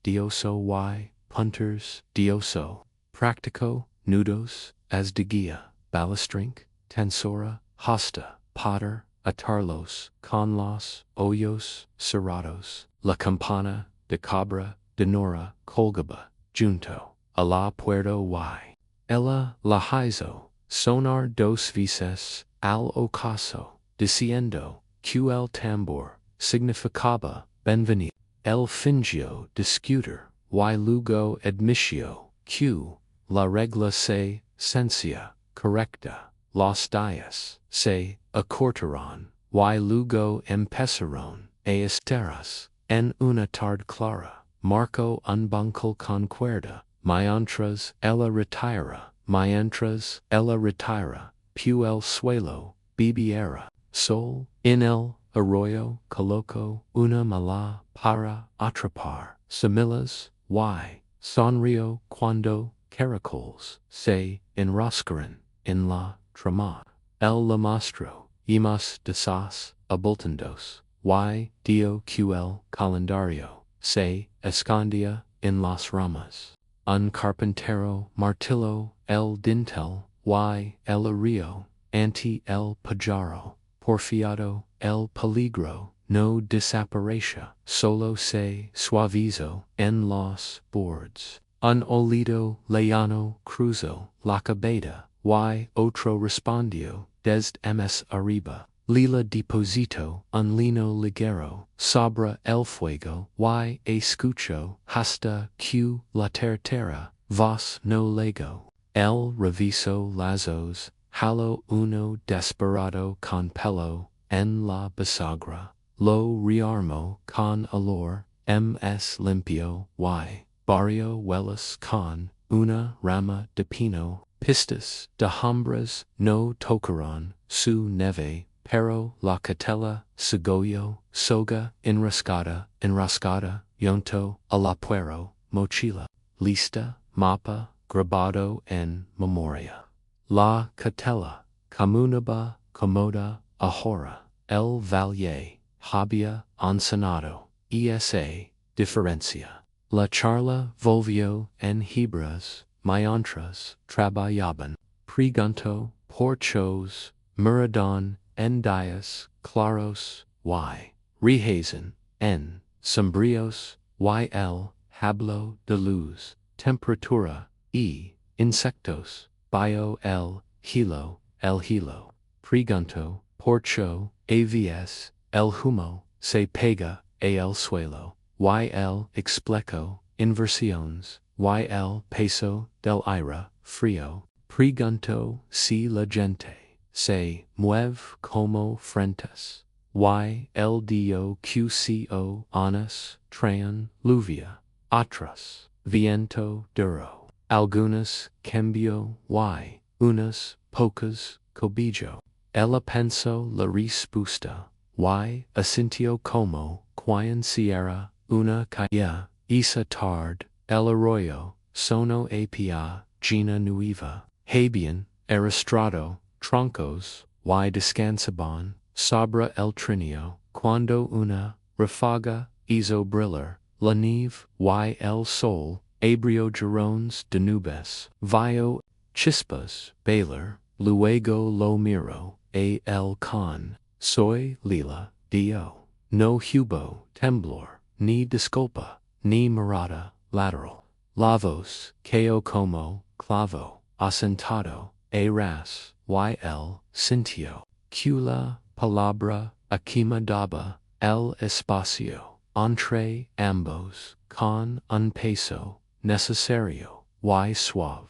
dioso, práctico, nudos, as de guía, balastrink, tensora, hasta, potter, atarlos, con los, hoyos, cerrados, la campana, de cabra, de nora, colgaba, junto, a la puerto y. Ella la hizo, sonar dos veces, al ocaso, diciendo, que el tambor, significaba, benvenir. El fingió discutir, y luego admitio, que, la regla se ciencia correcta, los días se acortaron, y luego empezaron a esteras, en una tarde clara, marco un bancal concuerda, mientras ella retira, pu el suelo, bibiera, sol, in el arroyo, coloco, una mala, para atrapar, similas, y, sonrio cuando, caracoles, se enroscaron en la trama. El la mostro, imas de sas, abultandos, y dio ql calendario, se escondía en las ramas. Un carpintero martillo el dintel, y el río, ante el pajarro, porfiado el peligro, no desapareció, solo se suavizó en los bordes. Un olido llano cruzó la cabeda, y otro respondió desde ms arriba. Lila depositó un lino ligero sobre el fuego, y escuchó hasta que la tercera voz no llegó. El revisó lazos, jaló uno desperado con pelo en la bisagra, lo rearmó con olor, ms limpio, y barrio huelas con una rama de pino, pistas de hombres no tocaron su neve, pero la catela, cogollo, soga, enrascada, yunto, alapuero, mochila, lista, mapa, grabado en memoria. La catela, camunaba, comoda, ahora, el valle, había encenado, esa, diferencia. La charla volvió en hebras, mientras trabajaban. Preguntó por chos, muradón, en días claros, y rehazen, en sombríos, y el hablo de luz, temperatura, y insectos, bio el hilo. Preguntó por cho, avs, el humo, se pega, el suelo. Y el explicó inversiones, y el peso del aire frío. Preguntó si la gente se mueve como frentes, y el dio qco unas traen lluvia, otras viento duro. Algunas cambio, y unas pocas cobijo. Ella pensó la respuesta, y asintió como quien sierra una calle, esa tarde, el arroyo, sono apia, gina nueva, habían, arrastrado, troncos, y descansaban, sobre el trineo, cuando una, ráfaga, hizo brillar, la nieve, y el sol, abrió girones de nubes, vio, chispas, bailar, luego lo miro, el con, soy Lila, dio, no hubo, temblor, ni disculpa, ni mirada, lateral. Lavos, queo como, clavo, asentado, ras, y sintio, la palabra, acomodaba, el espacio, entre ambos, con un peso, necesario, y suave.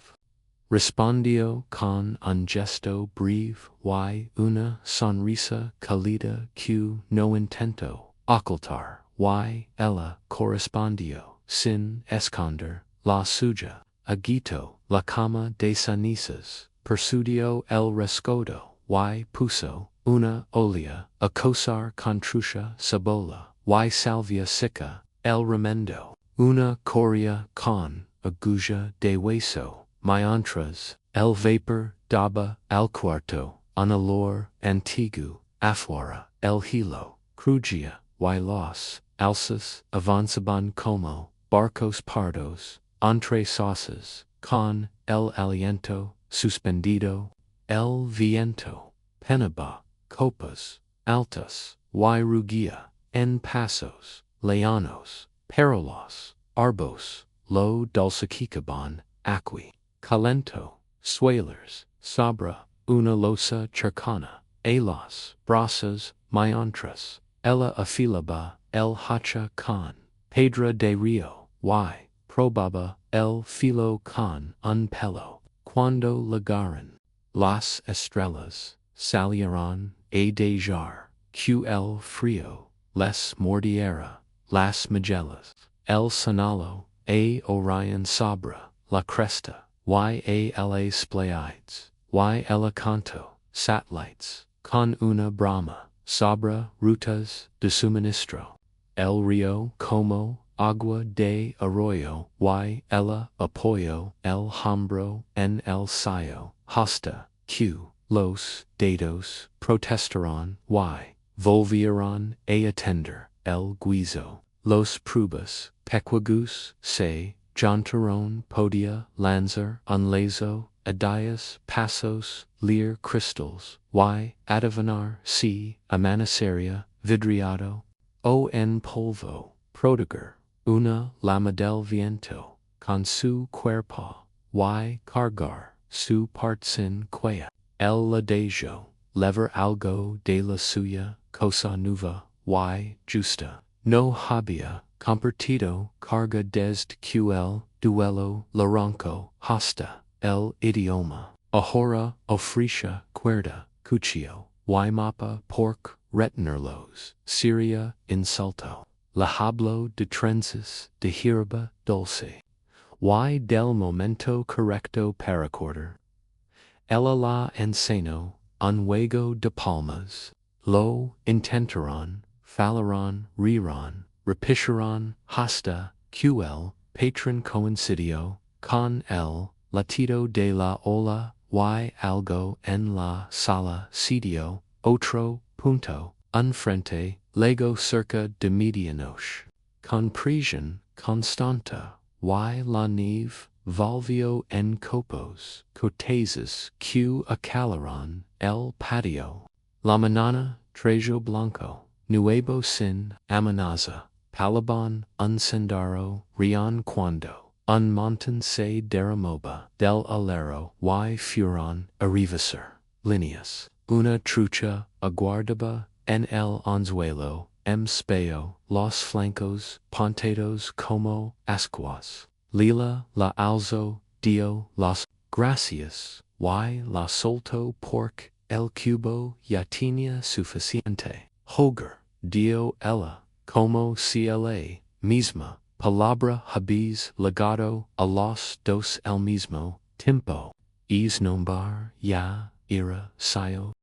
Respondió con un gesto breve, y una sonrisa cálida que no intentó ocultar, y ella correspondió, sin esconder, la suya. Agitó la cama de cenizas, persuadió el rescoldo, y puso una olla a cocer con trucha cebolla, y salvia seca, el remendo, una correa con aguja de hueso, mientras el vapor daba al cuarto un olor antiguo, afuera el hilo, crujía, y los alces avanzaban como barcos pardos, entre sauces, con el aliento suspendido, el viento, penaba, copas, altas, y rugía, en pasos, llanos, perillos, arbos, lo dulciquicaban, aqui, calento, suelers, sabra, una losa cercana, los brasas, mientras, ella afilaba, el hacha con, pedra de rio, y probaba, el filo con un pelo, cuando llegaron, las estrellas, salieron a dejar, que el frío, les mordiera, las magellas, el sonalo, a orion sabra, la cresta, y las Pleiades, y el canto, satellites, con una brama, sobre rutas de suministro. El río como agua de arroyo, y el apoyo, el hombro en el sayo, hasta que los dedos protestaron, y volvieron a atender, el guizo, los pruebas, pequagus, se, jantaron, podia, lanzar, unlazo, adias, pasos, leer crystals, y, adivinar, si, amanaceria, vidriado, o en polvo, prodigar, una lama del viento, con su cuerpo, y cargar, su part sin quea, el ladejo, lever algo de la suya, cosa nueva, y justa, no había, compartido, carga desde QL, duelo, laranco, hasta, el idioma, ahora, ofricia, cuerda, cuchillo, y mapa, pork, retenerlos, Syria, insulto, la hablo de trenses, de hierba dulce, y del momento correcto paracorder, el la enceno, un juego de palmas, lo intentaron, fallaron, rieron, repisharon, hasta, QL, patron coincidió, con el, latido de la ola, y algo en la sala sitio, otro, punto, un frente, lego cerca de medianoche, con presión constanta, y la nieve, volvió en copos, cotezas, q acalaron, el patio, la manana, trejo blanco, nuevo sin, amenaza, palabon, un sendero, rion cuando, un montan se derramoba, del alero, y furon, arrivasar, líneas, una trucha, aguardaba, en el anzuelo, speo, los flancos, pontedos como ascuas. Lila la alzo, dio las gracias, y la solto pork, el cubo ya tenía suficiente. Hogar, dio ella, como si ella misma, palabra habis legado a los dos el mismo tiempo. Es nombar ya era sayo.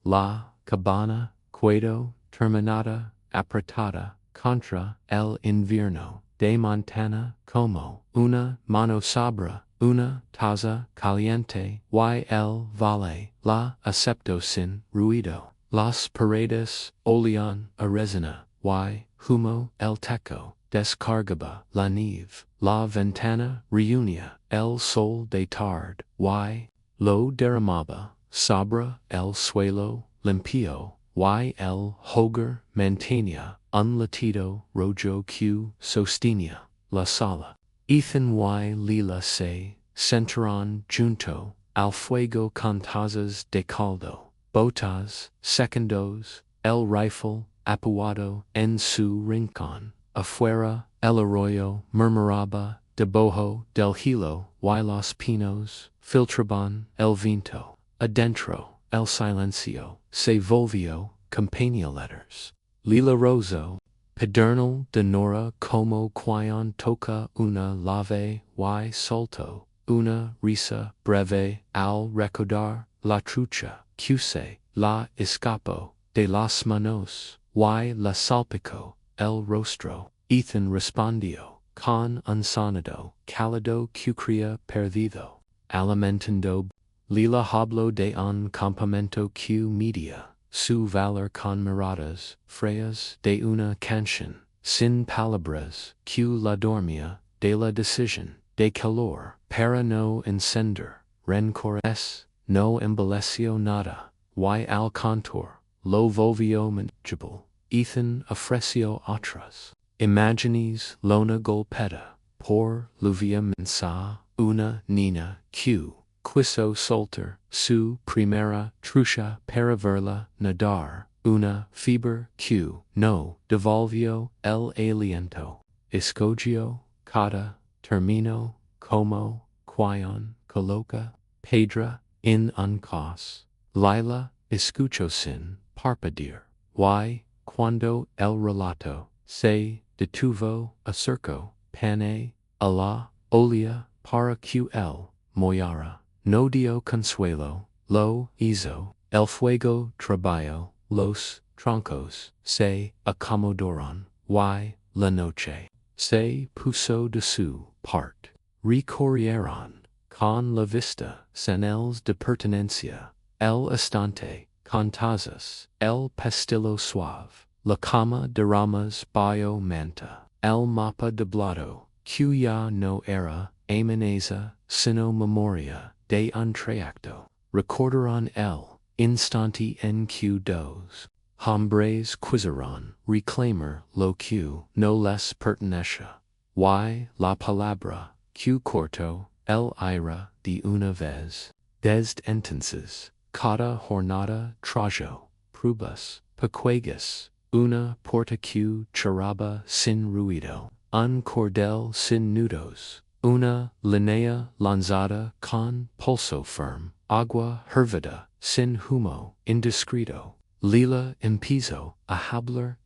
La cabana, quedo, terminada, apretada, contra el invierno. De Montana, como una mano sabra, una taza caliente, y el vale, la acepto sin ruido. Las paredes, olean a resina, y humo, el techo, descargaba la nieve. La ventana, reunia, el sol de tarde, y lo derramaba, sobre el suelo, limpio, y el hogar mantenía un latido rojo que sostenía la sala. Ethan y Lila se sentaron junto al fuego con tazas de caldo, botas, secondos, el rifle apuado en su rincón. Afuera, el arroyo murmuraba debajo del hilo y los pinos filtraban el viento. Adentro, el silencio se volvió compañía letters. Lila Roso, pedernal de Nora como quion toca una lave y solto, una risa breve al recordar la trucha, cuse, la escapo de las manos, y la salpicó, el rostro. Ethan respondió, con un sonido cálido que cría perdido, alimentando. Lila habló de un campamento que media su valor con miradas frías de una canción, sin palabras, que la dormía, de la decisión, de calor, para no encender, rencores, no embelleció nada, y al contour, lo volvió manageable. Ethan ofreció otras imágenes, lona golpeta, por lluvia mensa, una niña que quiso soltar su primera trucha para verla nadar, una fiebre que no devolvió el aliento. Escogió cada termino como quion coloca pedra en un cos. Lila escuchó sin parpadear, y cuando el relato se detuvo acercó pane a la olla para que el moyara. No dio consuelo, lo hizo, el fuego trabajó, los troncos se acomodaron, y la noche se puso de su parte. Recorrieron, con la vista, señales de pertenencia, el estante, contazas, el pestillo suave, la cama de ramas bio manta, el mapa de blado, cuya no era, amenaza, sino memoria, de entreacto, recordaron el instante en que dos hombres quisieron reclaimar lo que no les pertenecía, y la palabra que cortó el aire de una vez. Desde entonces, cada jornada trajo pruebas pequeñas, una puerta que cerraba sin ruido, un cordel sin nudos, una línea lanzada con pulso firme, agua hervida sin humo indiscreto. Lila empezó a hablar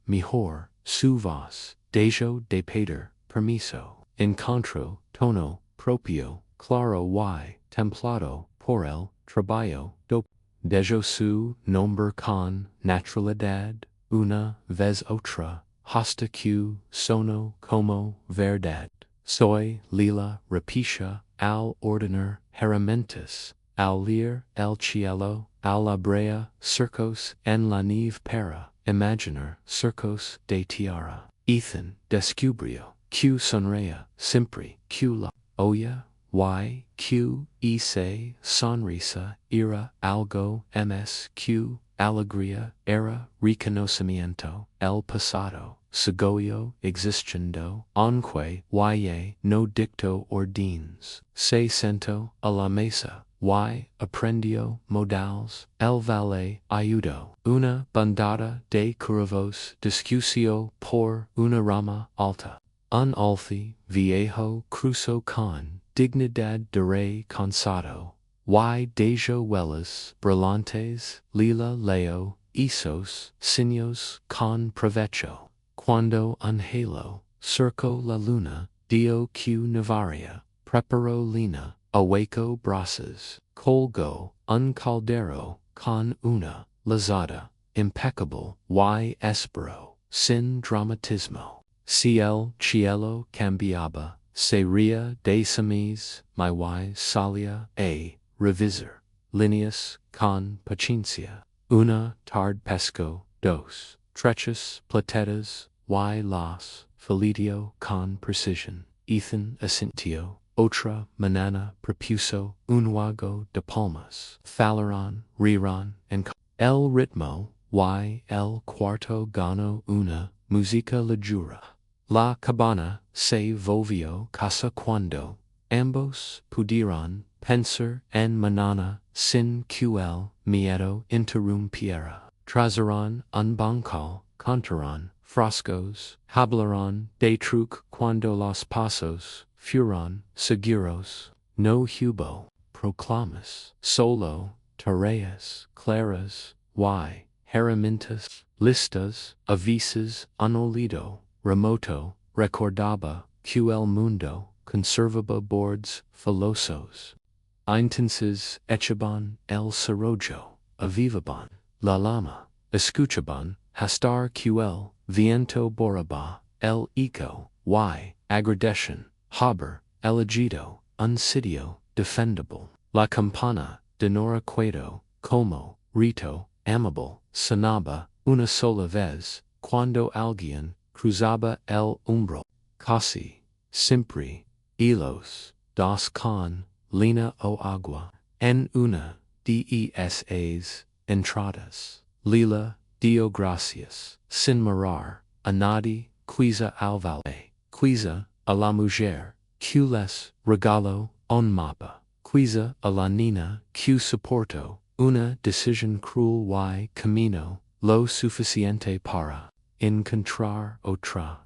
mejor, su voz dejó de pedir permiso, encontró tono propio, claro y templado por el trabajo, dejó su nombre con naturalidad, una vez otra, hasta que sonó como verdad. Soy Lila repetía al ordenar herramientas, al leer el cielo, al abrir circos en la nieve para imaginar circos de tierra. Ethan descubrió que sonreía siempre que la oía, y que esa sonrisa era algo más que alegría, era reconocimiento, el pasado siguió existiendo, aunque no dictó órdenes, se sentó a la mesa, y aprendió modales, el valet ayudó, una bandada de cuervos discutió por una rama alta. Un alce viejo cruzó con dignidad de rey cansado, y dejó huellas brillantes, Lila leo esos signos con provecho. Cuando un halo cercó la luna, dio que nevaría, preparó lina, ahuecó brasas, colgó un caldero con una lazada, impecable, y esperó, sin dramatismo. Si el cielo cambiaba, sería de semis, mi y salía a revisar líneas con paciencia. Una tarde pescó dos trechas plateadas y las filetió con precisión. Ethan asintió. Otra mañana propuso un juego de palmas. Fallaron, rieron, el ritmo y el cuarto ganó una música ligera. La cabana se volvió casa cuando ambos pudieron pensar en mañana sin que el miedo interrumpiera. Trazaron un bancal, contaron frascos, hablaron de truc cuando los pasos fueron seguros. No hubo proclamas, solo tareas claras y herramientas listas, avisos un oído remoto recordaba que el mundo conservaba bordes filosos. Entonces echaban el cerrojo, avivaban la llama, escuchaban hasta que el viento borraba el eco, y agradecen haber elegido un sitio defendable. La campana de Noracuedo, como rito amable, sonaba una sola vez, cuando alguien cruzaba el umbral. Casi siempre, hilos dos con lina o agua, en una de esas entradas. Lila dio gracias, sin mirar a nadie, quizá al valet, quizá a la mujer, que les regaló un mapa, quizá a la niña que soportó una decisión cruel y camino lo suficiente para encontrar otra.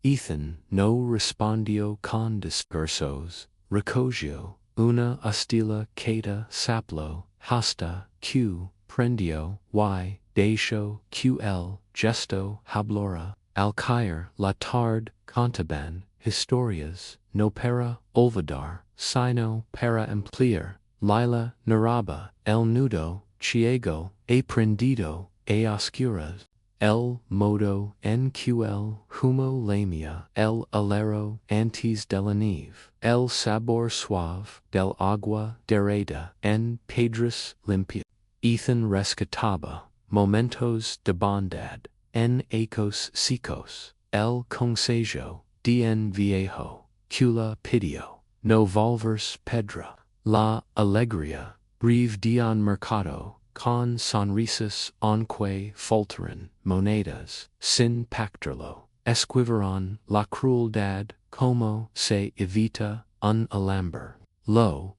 Ethan no respondió con discursos, recogió una hostila queda saplo hasta que prendió y dejó que el gesto hablara. Al caer la tarde contaban historias no para olvidar, sino para ampliar. Lila narraba el nudo ciego aprendido a oscuras. El modo en que el humo lamia el alero antes de la nieve, el sabor suave del agua derrida en piedras limpias. Ethan rescataba, momentos de bondad, en ecos secos, el consejo, dien viejo, cula pidio, no volvers pedra, la alegría, breve dian mercado, con sonrisas aunque faltaran monedas, sin pactarlo, esquivaron la crueldad, como se evita un alambre. Lo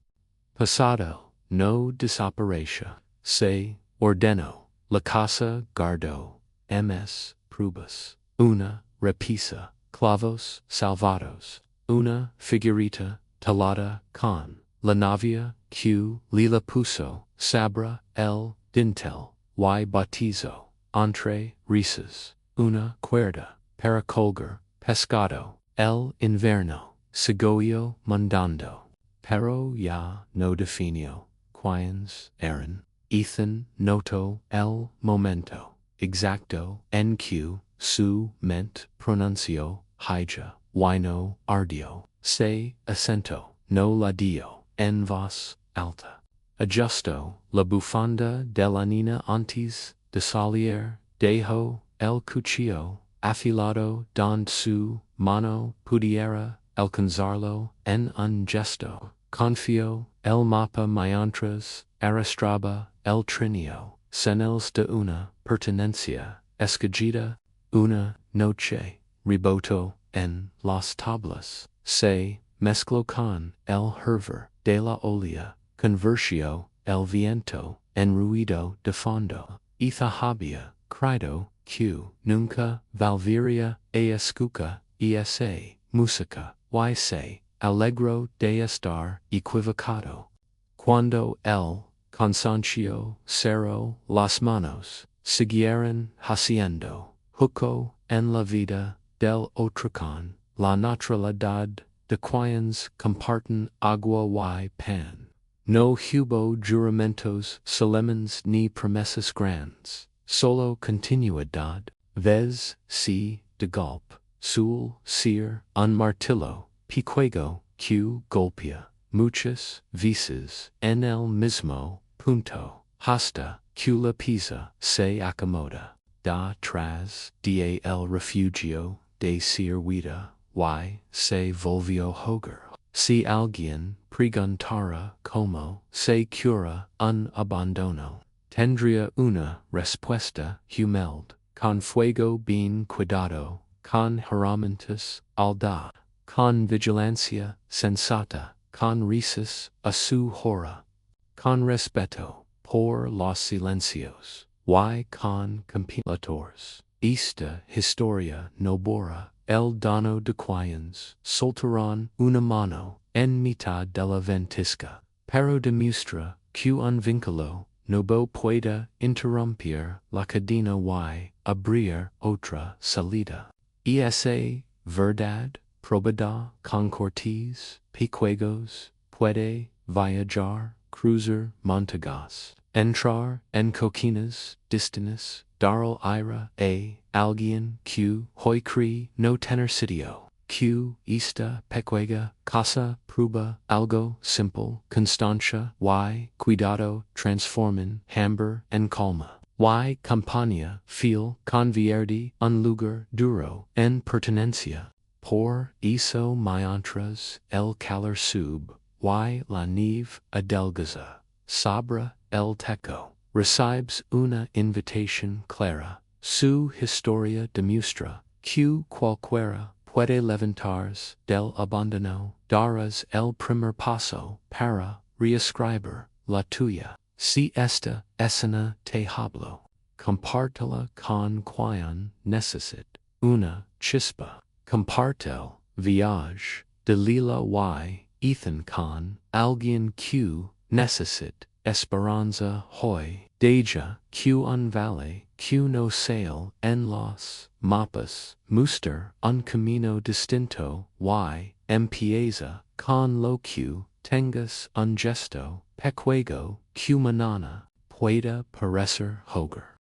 pasado no desapareça, se ordenó, la casa guardó, ms prubas, una repisa, clavos salvados, una figurita talada con la novia que Lila puso, sabra el dintel, y bautizo, entre risas, una cuerda, para colgar, pescado, el invierno, sigoyo mandando. Pero ya no definio, quiens eran, Ethan notó el momento, exacto, en que su mente pronunció, hija, wino ardio, se acento, no la dio, en voz alta. Ajusto la bufanda de la niña antes de salir, dejó el cuchillo afilado donde su mano pudiera alcanzarlo en un gesto. Confío el mapa mientras arrastraba el trineo, señales de una pertenencia escogida, una noche, rebotó en las tablas, se mezcló con el hervor de la olla, convirtió el viento en ruido de fondo, hizo había, crido, que nunca volvería a escuchar esa música, y se alegro de estar equivocado. Cuando el cansancio cerró las manos, siguieron haciendo, juco en la vida del otro con la naturalidad de quienes comparten agua y pan. No hubo juramentos solemnes ni promesas grandes, solo continuidad, vez si de golpe, sul ser un martillo, piquego, que golpea, muchas veces en el mismo punto, hasta que la pisa se acomoda, da tras de el refugio de ser vida, y se volvió hogar. Si alguien preguntara cómo se cura un abandono, tendría una respuesta humilde, con fuego bien cuidado, con herramientas al da, con vigilancia sensata, con risas a su hora, con respeto por los silencios, y con compiladores. Esta historia no borra el dono de quienes soltaron una mano en mitad de la ventisca, pero demuestra que un vínculo novo puede interrumpir la cadena y abrir otra salida. Esa verdad, probada con cortes, piquegos, puede viajar, cruzar montañas, entrar en coquinas distanes, dar el aire a alguien que hoy cree no tener sitio, que esta pequeña casa prueba algo simple, constancia y cuidado transforman hambre en calma. Y campaña feel convierte un lugar duro en pertenencia. Por eso mientras el calor sube, y la nieve adelgaza, sobre el techo, recibes una invitación clara. Su historia demuestra que cualquiera puede levantarse del abandono, darás el primer paso para reescribir la tuya. Si esta escena te hablo, compártela con quien necesite una chispa. Comparte el viaje de Lila y Ethan con alguien que necesite esperanza hoy. Deja que un valle que no sale en los mapas muestra un camino distinto y empieza con lo que tengas un gesto pequeño que mañana pueda parecer hogar.